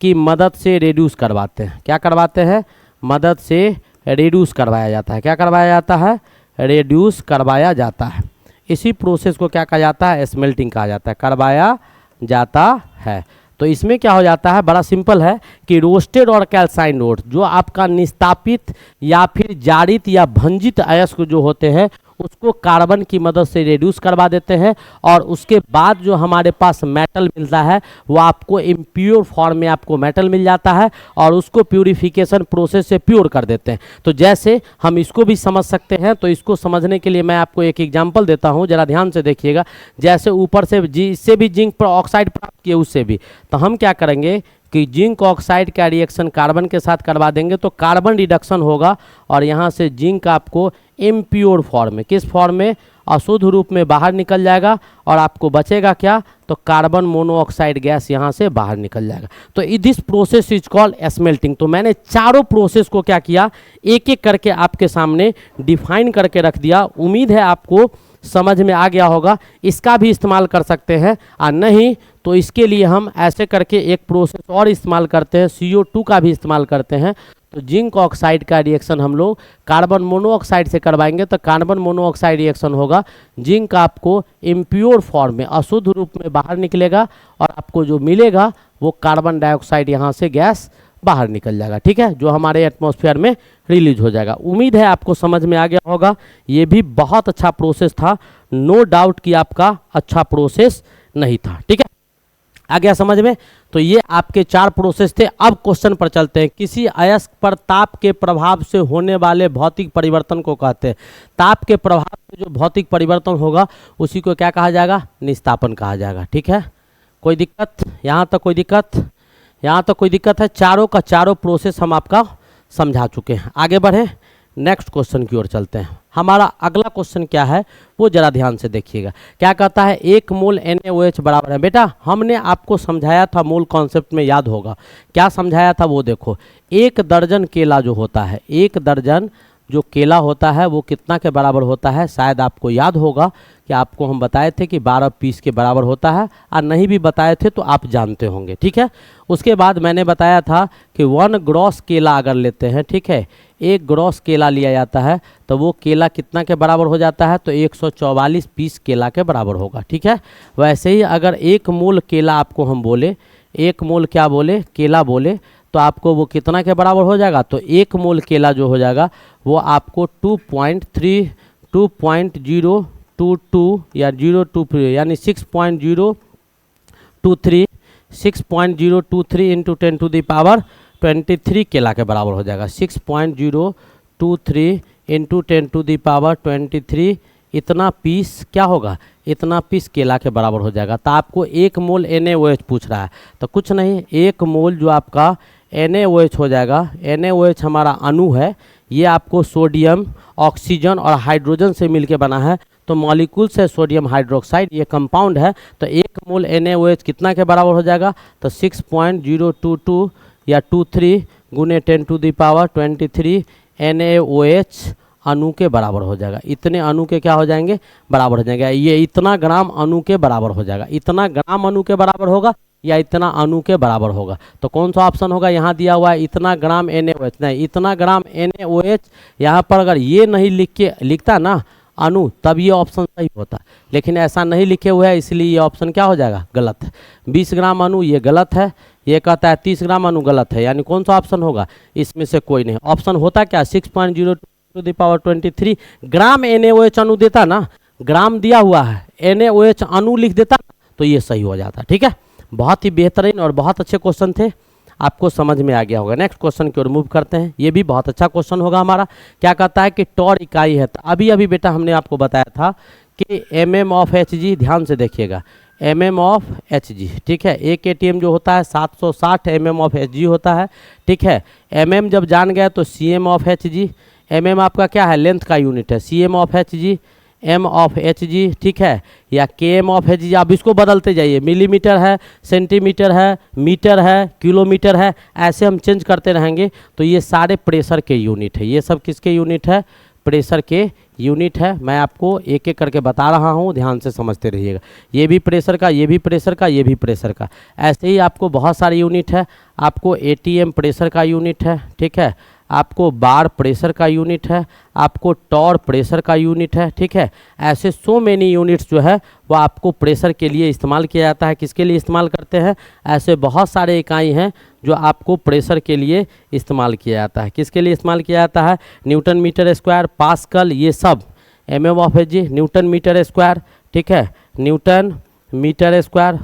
की मदद से रिड्यूस करवाते हैं। क्या करवाते हैं, मदद से रिड्यूस करवाया जाता है। क्या करवाया जाता है, रिड्यूस करवाया जाता है। इसी प्रोसेस को क्या कहा जाता है, स्मेल्टिंग कहा जाता है, करवाया जाता है। तो इसमें क्या हो जाता है, बड़ा सिंपल है कि रोस्टेड और कैल्साइंड ओर जो आपका निस्तापित या फिर जारित या भंजित अयस्क जो होते हैं उसको कार्बन की मदद से रिड्यूस करवा देते हैं, और उसके बाद जो हमारे पास मेटल मिलता है वो आपको इम्प्योर फॉर्म में आपको मेटल मिल जाता है, और उसको प्यूरिफिकेशन प्रोसेस से प्योर कर देते हैं। तो जैसे हम इसको भी समझ सकते हैं, तो इसको समझने के लिए मैं आपको एक एग्जांपल देता हूं, जरा ध्यान से देखिएगा। जैसे ऊपर से इससे भी जिंक पर ऑक्साइड प्राप्त किए, उससे भी, तो हम क्या करेंगे कि जिंक ऑक्साइड का रिएक्शन कार्बन के साथ करवा देंगे तो कार्बन रिडक्शन होगा, और यहाँ से जिंक आपको इम्प्योर फॉर्म में, किस फॉर्म में, अशुद्ध रूप में बाहर निकल जाएगा, और आपको बचेगा क्या, तो कार्बन मोनोऑक्साइड गैस यहाँ से बाहर निकल जाएगा। तो this process is called smelting. तो मैंने चारों प्रोसेस को क्या किया, एक एक करके आपके सामने डिफाइन करके रख दिया। उम्मीद है आपको समझ में आ गया होगा। इसका भी इस्तेमाल कर सकते हैं, और नहीं तो इसके लिए हम ऐसे करके एक प्रोसेस और इस्तेमाल करते हैं, CO2 का भी इस्तेमाल करते हैं। तो जिंक ऑक्साइड का रिएक्शन हम लोग कार्बन मोनोऑक्साइड से करवाएंगे, तो कार्बन मोनोऑक्साइड रिएक्शन होगा, जिंक आपको इम्प्योर फॉर्म में अशुद्ध रूप में बाहर निकलेगा, और आपको जो मिलेगा वो कार्बन डाइऑक्साइड यहाँ से गैस बाहर निकल जाएगा, ठीक है, जो हमारे एटमॉस्फेयर में रिलीज हो जाएगा। उम्मीद है आपको समझ में आ गया होगा। ये भी बहुत अच्छा प्रोसेस था, नो डाउट कि आपका अच्छा प्रोसेस नहीं था, ठीक है, आ गया समझ में। तो ये आपके 4 प्रोसेस थे। अब क्वेश्चन पर चलते हैं। किसी अयस्क पर ताप के प्रभाव से होने वाले भौतिक परिवर्तन को कहते हैं। ताप के प्रभाव से जो भौतिक परिवर्तन होगा उसी को क्या कहा जाएगा, निस्तापन कहा जाएगा, ठीक है। कोई दिक्कत, यहाँ तक कोई दिक्कत, यहाँ तक कोई दिक्कत है। चारों का चारों प्रोसेस हम आपका समझा चुके हैं। आगे बढ़े, नेक्स्ट क्वेश्चन की ओर चलते हैं। हमारा अगला क्वेश्चन क्या है वो जरा ध्यान से देखिएगा। क्या कहता है, 1 मोल NaOH बराबर है। बेटा हमने आपको समझाया था, मोल कॉन्सेप्ट में याद होगा क्या समझाया था, वो देखो। 1 दर्जन केला जो होता है, 1 दर्जन जो केला होता है वो कितना के बराबर होता है, शायद आपको याद होगा कि आपको हम बताए थे कि 12 पीस के बराबर होता है, और नहीं भी बताए थे तो आप जानते होंगे, ठीक है। उसके बाद मैंने बताया था कि 1 ग्रॉस केला अगर लेते हैं, ठीक है, 1 ग्रॉस केला लिया जाता है तो वो केला कितना के बराबर हो जाता है, तो 144 पीस केला के बराबर होगा, ठीक है। वैसे ही अगर 1 मोल केला आपको हम बोले, 1 मोल क्या बोले, केला बोले, तो आपको वो कितना के बराबर हो जाएगा, तो 1 मोल केला जो हो जाएगा वो आपको 2.022 या 023 यानी 6.023 इंटू 10 टू द पावर 23 केला के बराबर हो जाएगा। 6.023 इंटू 10 टू द पावर 23 इतना पीस क्या होगा, इतना पीस केला के बराबर हो जाएगा। तो आपको 1 मोल NaOH पूछ रहा है, तो कुछ नहीं, 1 मोल जो आपका NaOH हो जाएगा, NaOH हमारा अणु है, ये आपको सोडियम, ऑक्सीजन और हाइड्रोजन से मिलके बना है, तो मॉलिक्यूल्स है सोडियम हाइड्रोक्साइड, ये कंपाउंड है। तो 1 मोल NaOH कितना के बराबर हो जाएगा, तो 6.022 या 23 गुने 10 टू द पावर 23 NaOH अणु के बराबर हो जाएगा। इतने अणु के क्या हो जाएंगे, बराबर हो जाएंगे। ये इतना ग्राम अणु के बराबर हो जाएगा, इतना ग्राम अणु के बराबर होगा या इतना अणु के बराबर होगा। तो कौन सा ऑप्शन होगा, यहाँ दिया हुआ है इतना ग्राम NaOH, नहीं, इतना ग्राम NaOH। यहाँ पर अगर ये नहीं लिखता ना, अणु, तब ये ऑप्शन सही होता है। लेकिन ऐसा नहीं लिखे हुए है, इसलिए ये ऑप्शन क्या हो जाएगा, गलत है। 20 ग्राम अणु ये गलत है, ये कहता है 30 ग्राम अणु गलत है, यानी कौन सा ऑप्शन होगा, इसमें से कोई नहीं। ऑप्शन होता क्या, 6.02 ग्राम NaOH अणु देता ना, ग्राम दिया हुआ है, NaOH अणु लिख देता तो ये सही हो जाता। ठीक है, बहुत ही बेहतरीन और बहुत अच्छे क्वेश्चन थे, आपको समझ में आ गया होगा। नेक्स्ट क्वेश्चन की ओर मूव करते हैं, ये भी बहुत अच्छा क्वेश्चन होगा हमारा। क्या कहता है कि टॉर इकाई है, तो अभी अभी बेटा हमने आपको बताया था कि mm ऑफ Hg, ध्यान से देखिएगा, mm ऑफ Hg, ठीक है। एक ATM जो होता है 760 mm ऑफ Hg होता है, ठीक है। mm जब जान गए तो cm ऑफ Hg, mm आपका क्या है, लेंथ का यूनिट है, cm of Hg, m of Hg, ठीक है, या km ऑफ Hg। आप इसको बदलते जाइए, मिलीमीटर है, सेंटीमीटर है, मीटर है, किलोमीटर है, ऐसे हम चेंज करते रहेंगे। तो ये सारे प्रेशर के यूनिट है, ये सब किसके यूनिट है, प्रेशर के यूनिट है। मैं आपको एक एक करके बता रहा हूँ, ध्यान से समझते रहिएगा। ये भी प्रेशर का, ये भी प्रेशर का, ये भी प्रेशर का, ऐसे ही आपको बहुत सारे यूनिट है। आपको ATM प्रेशर का यूनिट है, ठीक है, आपको बार प्रेशर का यूनिट है, आपको टॉर प्रेशर का यूनिट है, ठीक है। ऐसे सो मेनी यूनिट्स जो है वो आपको प्रेशर के लिए इस्तेमाल किया जाता है। किसके लिए इस्तेमाल करते हैं, ऐसे बहुत सारे इकाई हैं जो आपको प्रेशर के लिए इस्तेमाल किया जाता है। किसके लिए इस्तेमाल किया जाता है, न्यूटन मीटर स्क्वायर, पास्कल, ये सब, mm of Hg, newton metre square, ठीक है, न्यूटन मीटर स्क्वायर,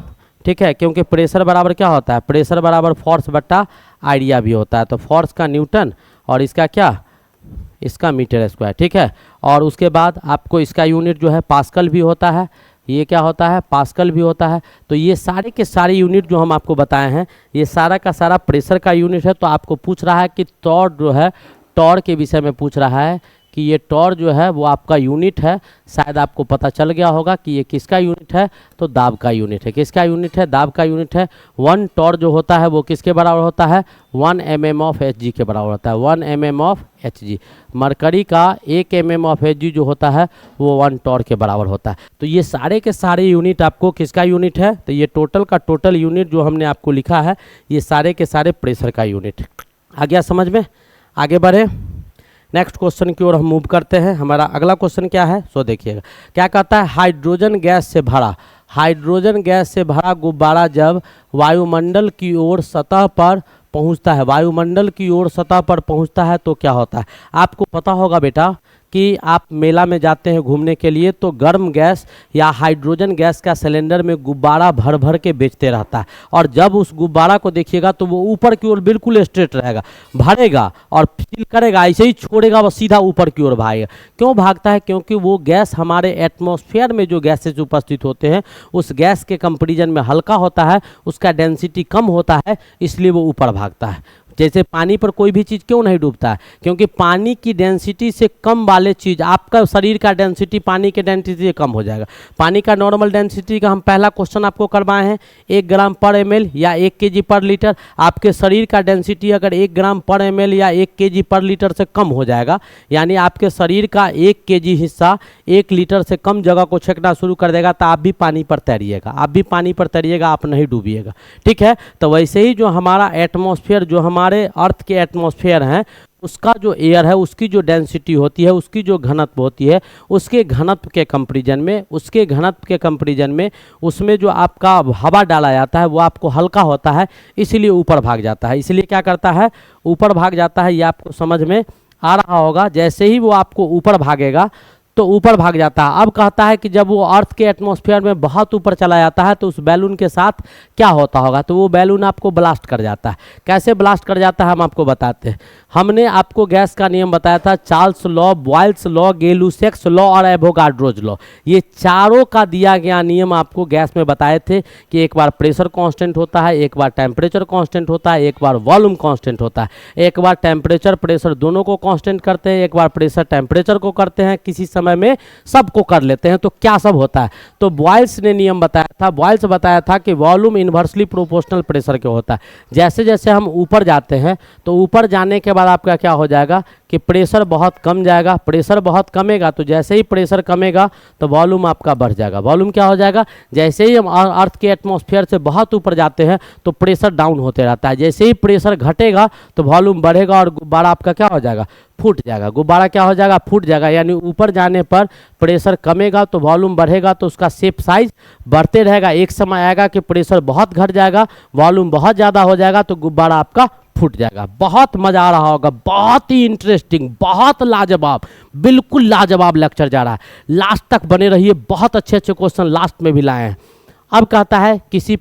ठीक है। क्योंकि प्रेशर बराबर क्या होता है, प्रेशर बराबर फोर्स बट्टा आइडिया भी होता है। तो फोर्स का न्यूटन और इसका क्या, इसका मीटर स्क्वायर, ठीक है। और उसके बाद आपको इसका यूनिट जो है पास्कल भी होता है, ये क्या होता है, पास्कल भी होता है। तो ये सारे के सारे यूनिट जो हम आपको बताए हैं, ये सारा का सारा प्रेशर का यूनिट है। तो आपको पूछ रहा है कि टॉर जो है, टॉर के विषय में पूछ रहा है कि ये टॉर जो है वो आपका यूनिट है। शायद आपको पता चल गया होगा कि ये किसका यूनिट है, तो दाब का यूनिट है। किसका यूनिट है, दाब का यूनिट है। 1 टॉर जो होता है वो किसके बराबर होता है, 1 mm ऑफ Hg के बराबर होता है, 1 mm ऑफ Hg। मरकरी का 1 mm ऑफ Hg जो होता है वो 1 टॉर के बराबर होता है। तो ये सारे के सारे यूनिट आपको किसका यूनिट है, तो ये टोटल का टोटल यूनिट जो हमने आपको लिखा है, ये सारे के सारे प्रेशर का यूनिट। आ गया समझ में, आगे बढ़े। नेक्स्ट क्वेश्चन की ओर हम मूव करते हैं। हमारा अगला क्वेश्चन क्या है, सो देखिएगा। क्या कहता है, हाइड्रोजन गैस से भरा, हाइड्रोजन गैस से भरा गुब्बारा जब वायुमंडल की ओर सतह पर पहुंचता है, वायुमंडल की ओर सतह पर पहुंचता है तो क्या होता है। आपको पता होगा बेटा कि आप मेला में जाते हैं घूमने के लिए, तो गर्म गैस या हाइड्रोजन गैस का सिलेंडर में गुब्बारा भर भर के बेचते रहता है। और जब उस गुब्बारा को देखिएगा तो वो ऊपर की ओर बिल्कुल स्ट्रेट रहेगा, भरेगा और फिल करेगा, ऐसे ही छोड़ेगा, वो सीधा ऊपर की ओर भागेगा। क्यों भागता है, क्योंकि वो गैस हमारे एटमॉस्फेयर में जो गैसेज उपस्थित होते हैं उस गैस के कंपेरिजन में हल्का होता है, उसका डेंसिटी कम होता है, इसलिए वो ऊपर भागता है। जैसे पानी पर कोई भी चीज़ क्यों नहीं डूबता है, क्योंकि पानी की डेंसिटी से कम वाले चीज़, आपका शरीर का डेंसिटी पानी के डेंसिटी से कम हो जाएगा। पानी का नॉर्मल डेंसिटी का हम पहला क्वेश्चन आपको करवाए हैं, 1 ग्राम पर ml या 1 kg पर लीटर। आपके शरीर का डेंसिटी अगर 1 ग्राम पर ml या 1 kg पर लीटर से कम हो जाएगा, यानी आपके शरीर का 1 kg हिस्सा 1 लीटर से कम जगह को छेकना शुरू कर देगा, तो आप भी पानी पर तैरिएगा, आप भी पानी पर तैरिएगा, आप नहीं डूबिएगा। ठीक है, तो वैसे ही जो हमारा एटमॉस्फेयर, जो हमारे अर्थ के एटमॉस्फेयर हैं, उसका जो एयर है, उसकी जो डेंसिटी होती है, उसकी जो घनत्व होती है, उसके घनत्व के कंपैरिजन में, उसके घनत्व के कंपैरिजन में उसमें जो आपका हवा डाला जाता है वो आपको हल्का होता है, इसीलिए ऊपर भाग जाता है। इसलिए क्या करता है, ऊपर भाग जाता है। ये आपको समझ में आ रहा होगा। जैसे ही वो आपको ऊपर भागेगा तो ऊपर भाग जाता है। अब कहता है कि जब वो अर्थ के एटमॉस्फेयर में बहुत ऊपर चला जाता है तो उस बैलून के साथ क्या होता होगा, तो वो बैलून आपको ब्लास्ट कर जाता है। कैसे ब्लास्ट कर जाता है हम आपको बताते हैं। हमने आपको गैस का नियम बताया था, Charles law, Boyle's law, Gay-Lussac's law और एवोगाड्रोज लॉ। ये चारों का दिया गया नियम आपको गैस में बताए थे कि एक बार प्रेशर कांस्टेंट होता है, एक बार टेम्परेचर कांस्टेंट होता है, एक बार वॉल्यूम कांस्टेंट होता है। एक बार टेम्परेचर प्रेशर दोनों को कांस्टेंट करते हैं, एक बार प्रेशर टेम्परेचर को करते हैं, किसी समय में सबको कर लेते हैं। तो क्या सब होता है, तो बॉयल्स ने नियम बताया था, बॉयल्स बताया था कि वॉल्यूम इन्वर्सली प्रोपोर्शनल प्रेशर के होता है। जैसे जैसे हम ऊपर जाते हैं तो ऊपर जाने के बाद आपका क्या हो जाएगा कि प्रेशर बहुत कम जाएगा, प्रेशर बहुत कमेगा तो जैसे ही प्रेशर कमेगा तो वॉल्यूम आपका बढ़ जाएगा। वॉल्यूम क्या हो जाएगा, जैसे ही हम अर्थ के एटमॉस्फेयर से बहुत ऊपर जाते हैं तो प्रेशर डाउन होते रहता है, जैसे ही प्रेशर घटेगा तो वॉल्यूम बढ़ेगा और गुब्बारा आपका क्या हो जाएगा, फूट जाएगा। गुब्बारा क्या हो जाएगा, फूट जाएगा। यानी ऊपर जाने पर प्रेशर कमेगा तो वॉल्यूम बढ़ेगा, तो उसका शेप साइज बढ़ते रहेगा। एक समय आएगा कि प्रेशर बहुत घट जाएगा, वॉल्यूम बहुत ज़्यादा हो जाएगा तो गुब्बारा आपका फूट जाएगा। बहुत मजा आ रहा होगा, बहुत ही इंटरेस्टिंग, बहुत लाजवाब, बिल्कुल लाजवाब लेक्चर जा रहा है। लास्ट तक बने रहिए, बहुत अच्छे अच्छे क्वेश्चन लास्ट में भी लाए हैं। अब कहता है किसी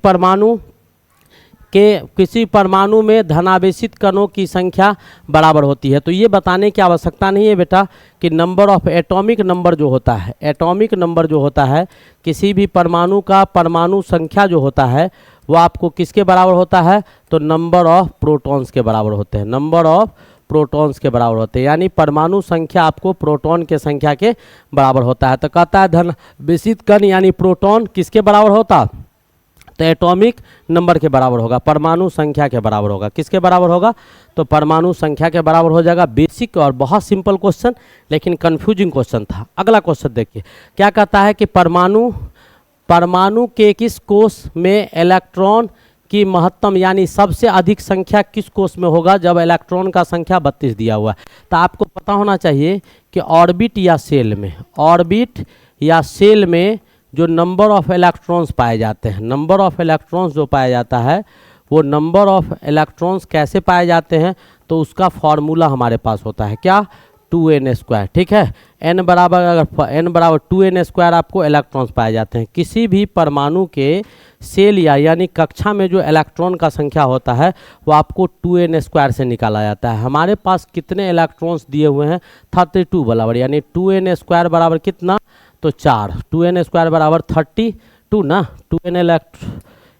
परमाणु में धनावेशित कणों की संख्या बराबर होती है। तो ये बताने की आवश्यकता नहीं है बेटा कि नंबर ऑफ एटॉमिक नंबर जो होता है, एटॉमिक नंबर जो होता है किसी भी परमाणु का, परमाणु संख्या जो होता है वो आपको किसके बराबर होता है, तो नंबर ऑफ प्रोटॉन्स के बराबर होते हैं। नंबर ऑफ प्रोटॉन्स के बराबर होते हैं, यानी परमाणु संख्या आपको प्रोटॉन के संख्या के बराबर होता है। तो कहता है धनावेशित कण यानी प्रोटॉन किसके बराबर होता, तो एटॉमिक नंबर के बराबर होगा, परमाणु संख्या के बराबर होगा। किसके बराबर होगा, तो परमाणु संख्या के बराबर हो जाएगा। बेसिक और बहुत सिंपल क्वेश्चन, लेकिन कंफ्यूजिंग क्वेश्चन था। अगला क्वेश्चन देखिए क्या कहता है कि परमाणु के किस कोष में इलेक्ट्रॉन की महत्तम यानी सबसे अधिक संख्या किस कोष में होगा जब इलेक्ट्रॉन का संख्या 32 दिया हुआ है। तो आपको पता होना चाहिए कि ऑर्बिट या सेल में, ऑर्बिट या सेल में जो नंबर ऑफ इलेक्ट्रॉन्स पाए जाते हैं, नंबर ऑफ इलेक्ट्रॉन्स जो पाया जाता है वो नंबर ऑफ इलेक्ट्रॉन्स कैसे पाए जाते हैं, तो उसका फॉर्मूला हमारे पास होता है क्या, 2n²। ठीक है, n बराबर अगर n बराबर 2n² आपको इलेक्ट्रॉन्स पाए जाते हैं। किसी भी परमाणु के सेल यानी कक्षा में जो इलेक्ट्रॉन का संख्या होता है वो आपको 2n² से निकाला जाता है। हमारे पास कितने इलेक्ट्रॉन्स दिए हुए हैं, 32 बराबर, यानी 2n² बराबर कितना, तो 4। 2n² बराबर 32 ना, 2n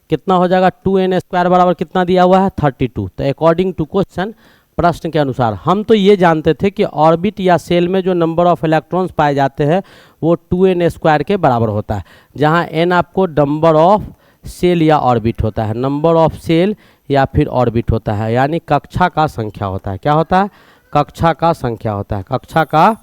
कितना हो जाएगा, 2n² बराबर कितना दिया हुआ है, 32। तो अकॉर्डिंग टू क्वेश्चन, प्रश्न के अनुसार हम तो ये जानते थे कि ऑर्बिट या सेल में जो नंबर ऑफ इलेक्ट्रॉन्स पाए जाते हैं वो 2n² के बराबर होता है, जहाँ n आपको नंबर ऑफ सेल या ऑर्बिट होता है, नंबर ऑफ सेल या फिर ऑर्बिट होता है, यानी कक्षा का संख्या होता है। क्या होता है, कक्षा का संख्या होता है, कक्षा का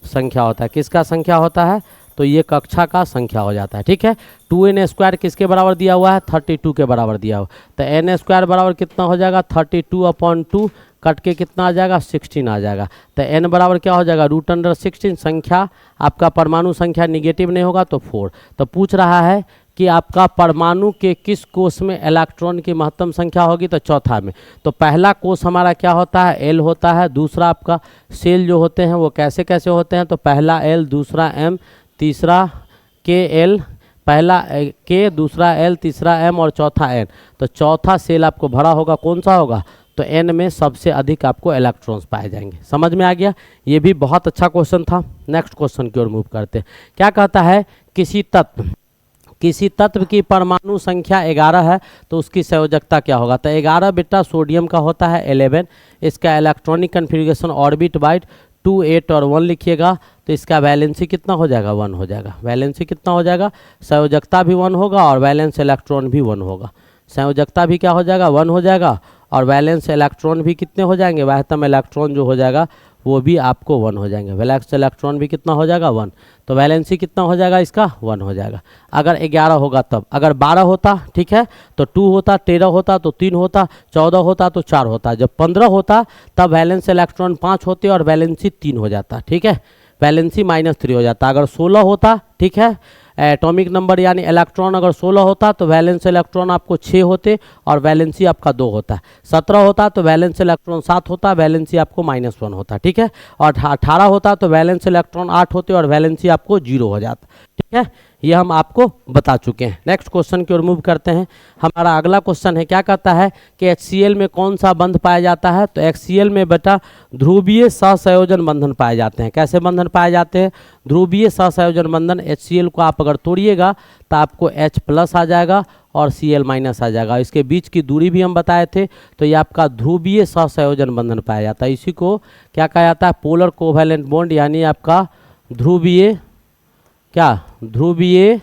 संख्या होता है। किसका संख्या होता है, तो ये कक्षा का संख्या हो जाता है। ठीक है, 2n² किसके बराबर दिया हुआ है, 32 के बराबर दिया हुआ, तो n² बराबर कितना हो जाएगा, 32/2 कट के कितना आ जाएगा, 16 आ जाएगा। तो n बराबर क्या हो जाएगा, √16। संख्या आपका परमाणु संख्या निगेटिव नहीं होगा तो 4। तो पूछ रहा है कि आपका परमाणु के किस कोष में इलेक्ट्रॉन की महत्तम संख्या होगी, तो चौथा में। तो पहला कोष हमारा क्या होता है, L होता है। दूसरा आपका सेल जो होते हैं वो कैसे कैसे होते हैं, तो पहला L, दूसरा M, तीसरा KL, पहला K, दूसरा L, तीसरा M और चौथा N। तो चौथा सेल आपको भरा होगा, कौन सा होगा, तो N में सबसे अधिक आपको इलेक्ट्रॉन्स पाए जाएंगे। समझ में आ गया, ये भी बहुत अच्छा क्वेश्चन था। नेक्स्ट क्वेश्चन की ओर मूव करते हैं। क्या कहता है, किसी तत्व की परमाणु संख्या 11 है तो उसकी संयोजकता क्या होगा। तो 11 बेटा सोडियम का होता है 11, इसका इलेक्ट्रॉनिक कन्फिग्रेशन ऑर्बिट बाइट 2, 8 और 1 लिखिएगा। तो इसका वैलेंसी कितना हो जाएगा, 1 हो जाएगा। वैलेंसी कितना हो जाएगा, संयोजकता भी 1 होगा और वैलेंस इलेक्ट्रॉन भी 1 होगा। संयोजकता भी क्या हो जाएगा, 1 हो जाएगा और वैलेंस इलेक्ट्रॉन भी कितने हो जाएंगे, वाहतम इलेक्ट्रॉन जो हो जाएगा वो भी आपको 1 हो जाएंगे। वैलेंस इलेक्ट्रॉन भी कितना हो जाएगा, 1। तो वैलेंसी कितना हो जाएगा इसका, 1 हो जाएगा। अगर 11 होगा तब, अगर 12 होता, ठीक है, तो 2 होता, 13 होता तो 3 होता, 14 होता तो 4 होता, जब 15 होता तब वैलेंस इलेक्ट्रॉन 5 होते और वैलेंसी 3 हो जाता। ठीक है, वैलेंसी -3 हो जाता। अगर 16 होता, ठीक है, एटॉमिक नंबर यानी इलेक्ट्रॉन अगर 16 होता तो वैलेंस इलेक्ट्रॉन आपको 6 होते और वैलेंसी आपका 2 होता। 17 होता तो वैलेंस इलेक्ट्रॉन 7 होता, वैलेंसी आपको -1 होता। ठीक है, और 18 होता तो वैलेंस इलेक्ट्रॉन 8 होते और वैलेंसी आपको 0 हो जाता। ठीक है, ये हम आपको बता चुके हैं। नेक्स्ट क्वेश्चन की ओर मूव करते हैं। हमारा अगला क्वेश्चन है, क्या कहता है कि HCl में कौन सा बंध पाया जाता है। तो HCl में बेटा ध्रुवीय सहसंयोजन बंधन पाए जाते हैं। कैसे बंधन पाए जाते हैं, ध्रुवीय सहसंयोजन बंधन। HCl को आप अगर तोड़िएगा तो आपको H+ आ जाएगा और Cl- आ जाएगा। इसके बीच की दूरी भी हम बताए थे। तो ये आपका ध्रुवीय सहसंयोजन बंधन पाया जाता है। इसी को क्या कहा जाता है, पोलर कोवैलेंट बॉन्ड, यानी आपका ध्रुवीय ध्रुवीय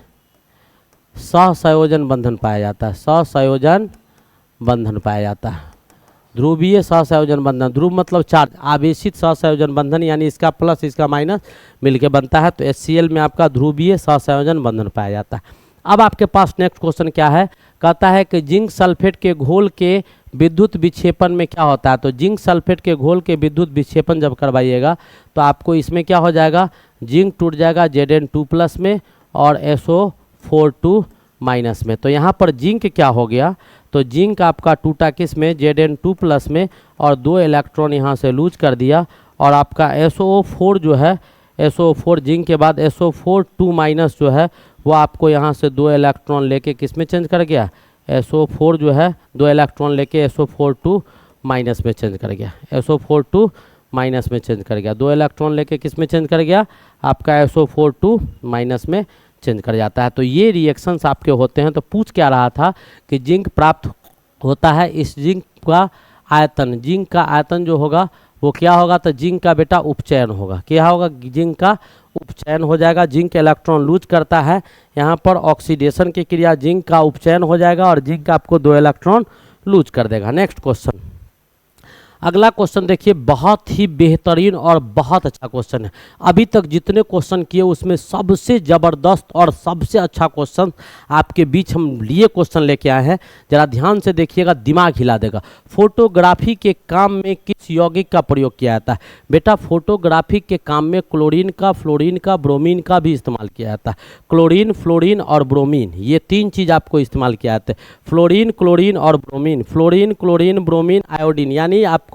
सहसंयोजन बंधन पाया जाता है। सहसंयोजन बंधन पाया जाता है। ध्रुवीय सहसंयोजन बंधन, ध्रुव मतलब चार्ज, आवेशित सहसंयोजन बंधन यानी इसका प्लस इसका माइनस मिलके बनता है, तो HCl में आपका ध्रुवीय सहसंयोजन बंधन पाया जाता है। अब आपके पास नेक्स्ट क्वेश्चन क्या है, कहता है कि जिंक सल्फेट के घोल के विद्युत विक्षेपण में क्या होता है। तो जिंक सल्फेट के घोल के विद्युत विक्षेपण जब करवाइएगा तो आपको इसमें क्या हो जाएगा, जिंक टूट जाएगा Zn2 प्लस में और SO4 माइनस में। तो यहाँ पर जिंक क्या हो गया, तो जिंक आपका टूटा किस में, Zn2 प्लस में, और 2 इलेक्ट्रॉन यहाँ से लूज कर दिया, और आपका SO4 जो है, SO4 जिंक के बाद SO4 माइनस जो है वो आपको यहाँ से 2 इलेक्ट्रॉन लेके किस में चेंज कर गया, SO4 जो है 2 इलेक्ट्रॉन लेके SO4 माइनस में चेंज कर गया, SO4 माइनस में चेंज कर गया, 2 इलेक्ट्रॉन लेके किस में चेंज कर गया, आपका SO4 माइनस में चेंज कर जाता है। तो ये रिएक्शंस आपके होते हैं। तो पूछ क्या रहा था कि जिंक प्राप्त होता है, इस जिंक का आयतन, जिंक का आयतन जो होगा वो क्या होगा, तो जिंक का बेटा उपचयन होगा, क्या होगा, जिंक का उपचयन हो जाएगा। जिंक इलेक्ट्रॉन लूज करता है, यहाँ पर ऑक्सीडेशन की क्रिया, जिंक का उपचयन हो जाएगा और जिंक आपको 2 इलेक्ट्रॉन लूज कर देगा। नेक्स्ट क्वेश्चन, अगला क्वेश्चन देखिए, बहुत ही बेहतरीन और बहुत अच्छा क्वेश्चन है। अभी तक जितने क्वेश्चन किए उसमें सबसे ज़बरदस्त और सबसे अच्छा क्वेश्चन आपके बीच हम लिए क्वेश्चन लेके आए हैं। जरा ध्यान से देखिएगा, दिमाग हिला देगा। फोटोग्राफी के काम में किस यौगिक का प्रयोग किया जाता है। बेटा फोटोग्राफी के काम में क्लोरीन का, फ्लोरीन का, ब्रोमीन का भी इस्तेमाल किया जाता है। क्लोरीन, फ्लोरीन और ब्रोमीन, ये 3 चीज़ आपको इस्तेमाल किया जाता है। फ्लोरीन, क्लोरीन और bromine, fluorine, chlorine, bromine, iodine, यानी आपको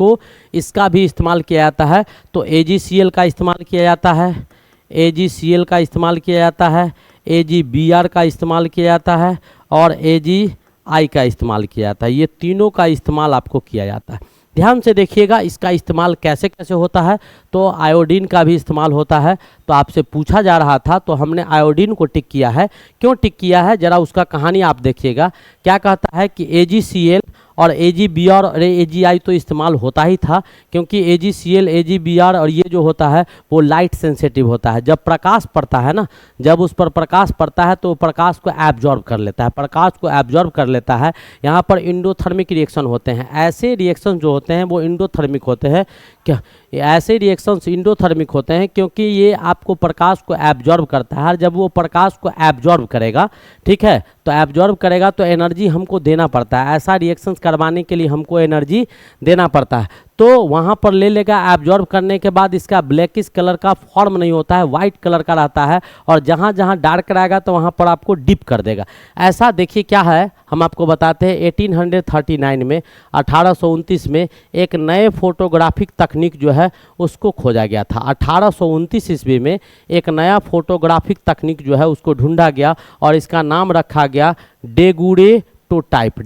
इसका भी इस्तेमाल किया जाता है। तो AgCl का इस्तेमाल किया जाता है, AgCl का इस्तेमाल किया जाता है, AgBr का इस्तेमाल किया जाता है और AgI का इस्तेमाल किया जाता है। ये तीनों का इस्तेमाल आपको किया जाता है। ध्यान से देखिएगा इसका इस्तेमाल कैसे कैसे होता है। तो आयोडीन का भी इस्तेमाल होता है। तो आपसे पूछा जा रहा था तो हमने आयोडीन को टिक किया है। क्यों टिक किया है, जरा उसका कहानी आप देखिएगा। क्या कहता है कि AgCl और AgBr और AgI तो इस्तेमाल होता ही था, क्योंकि AgCl, AgBr और ये जो होता है वो लाइट सेंसिटिव होता है। जब प्रकाश पड़ता है ना, जब उस पर प्रकाश पड़ता है तो प्रकाश को एब्जॉर्ब कर लेता है, प्रकाश को एब्जॉर्ब कर लेता है। यहाँ पर इंडोथर्मिक रिएक्शन होते हैं। ऐसे रिएक्शन जो होते हैं वो इंडोथर्मिक होते हैं। क्या ऐसे रिएक्शंस इंडोथर्मिक होते हैं क्योंकि ये आपको प्रकाश को एब्जॉर्ब करता है। जब वो प्रकाश को एब्जॉर्ब करेगा, ठीक है, तो एब्जॉर्ब करेगा तो एनर्जी हमको देना पड़ता है। ऐसा रिएक्शंस करवाने के लिए हमको एनर्जी देना पड़ता है। तो वहाँ पर ले लेगा, एब्जॉर्ब करने के बाद इसका ब्लैकिश कलर का फॉर्म नहीं होता है, वाइट कलर का रहता है, और जहाँ जहाँ डार्क रहेगा तो वहाँ पर आपको डिप कर देगा। ऐसा देखिए क्या है, हम आपको बताते हैं 1839 में, 1829 में एक नए फोटोग्राफिक तकनीक जो है उसको खोजा गया था। 1829 ईस्वी में एक नया फोटोग्राफिक तकनीक जो है उसको ढूंढा गया और इसका नाम रखा गया डेगुडेटोटाइप।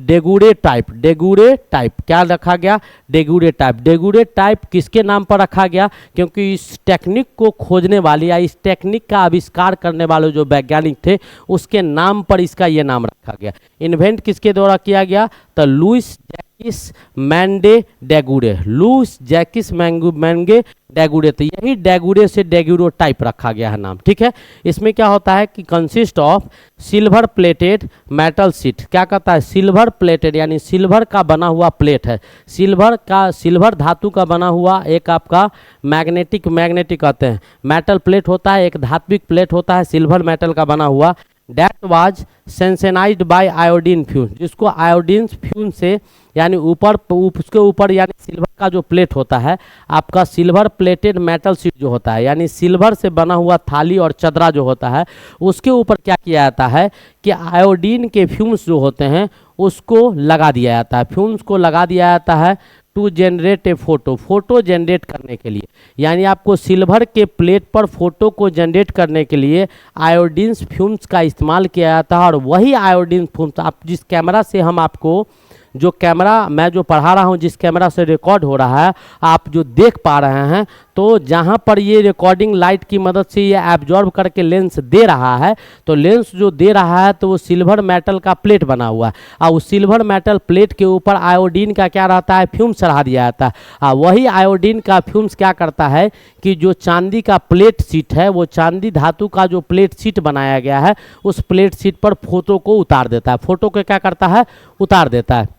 डेगुडेटाइप क्या रखा गया, डेगुडेटाइप। डेगुडेटाइप किसके नाम पर रखा गया, क्योंकि इस टेक्निक को खोजने वाले या इस टेक्निक का आविष्कार करने वाले जो वैज्ञानिक थे उसके नाम पर इसका ये नाम रखा गया। इन्वेंट किसके द्वारा किया गया, तो लुइस जैकिस मैंगे डेगुडे, लुइस जैकिस मैंगे डेगुडे। तो यही डेगुडे से डेगुडेटाइप रखा गया है नाम, ठीक है। इसमें क्या होता है कि consist of silver plated metal sheet. क्या कहता है, सिल्वर प्लेटेड यानी सिल्वर का बना हुआ प्लेट है, सिल्वर धातु का बना हुआ एक आपका मैग्नेटिक कहते हैं मेटल प्लेट होता है, एक धात्विक प्लेट होता है सिल्वर मेटल का बना हुआ। That was sensitized by iodine fumes, जिसको आयोडीन फ्यूज से यानी उसके ऊपर यानी सिल्वर का जो प्लेट होता है आपका सिल्वर प्लेटेड मेटल शीट जो होता है यानी सिल्वर से बना हुआ थाली और चदरा जो होता है उसके ऊपर क्या किया जाता है कि आयोडीन के फ्यूम्स जो होते हैं उसको लगा दिया जाता है। फ्यूम्स को लगा दिया जाता है to generate a photo generate करने के लिए, यानी आपको सिल्वर के प्लेट पर फोटो को जनरेट करने के लिए आयोडीन फ्यूम्स का इस्तेमाल किया जाता है। और वही आयोडीन फ्यूम्स आप जिस कैमरा से हम आपको जो कैमरा मैं जो पढ़ा रहा हूँ जिस कैमरा से रिकॉर्ड हो रहा है आप जो देख पा रहे हैं, तो जहाँ पर ये रिकॉर्डिंग लाइट की मदद से ये एब्जॉर्ब करके लेंस दे रहा है, तो लेंस जो दे रहा है तो वो सिल्वर मेटल का प्लेट बना हुआ है और उस सिल्वर मेटल प्लेट के ऊपर आयोडीन का क्या रहता है, फ्यूम्स चढ़ा दिया जाता है। और वही आयोडीन का फ्यूम्स क्या करता है कि जो चांदी का प्लेट शीट है, वो चांदी धातु का जो प्लेट शीट बनाया गया है उस प्लेट शीट पर फोटो को उतार देता है, फोटो को क्या करता है, उतार देता है।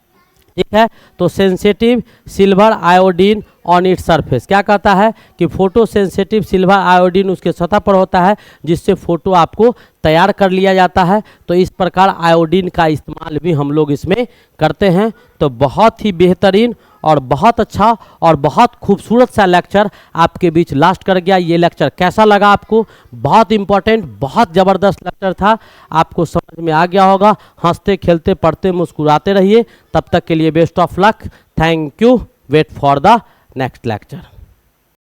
ठीक है। तो sensitive silver iodine on its surface, क्या कहता है कि फोटो सेंसिटिव सिल्वर आयोडीन उसके सतह पर होता है, जिससे फोटो आपको तैयार कर लिया जाता है। तो इस प्रकार आयोडीन का इस्तेमाल भी हम लोग इसमें करते हैं। तो बहुत ही बेहतरीन और बहुत अच्छा और बहुत खूबसूरत सा लेक्चर आपके बीच लास्ट कर गया। ये लेक्चर कैसा लगा आपको? बहुत इंपॉर्टेंट, बहुत ज़बरदस्त लेक्चर था, आपको समझ में आ गया होगा। हंसते खेलते पढ़ते मुस्कुराते रहिए। तब तक के लिए best of luck, thank you, wait for the next lecture.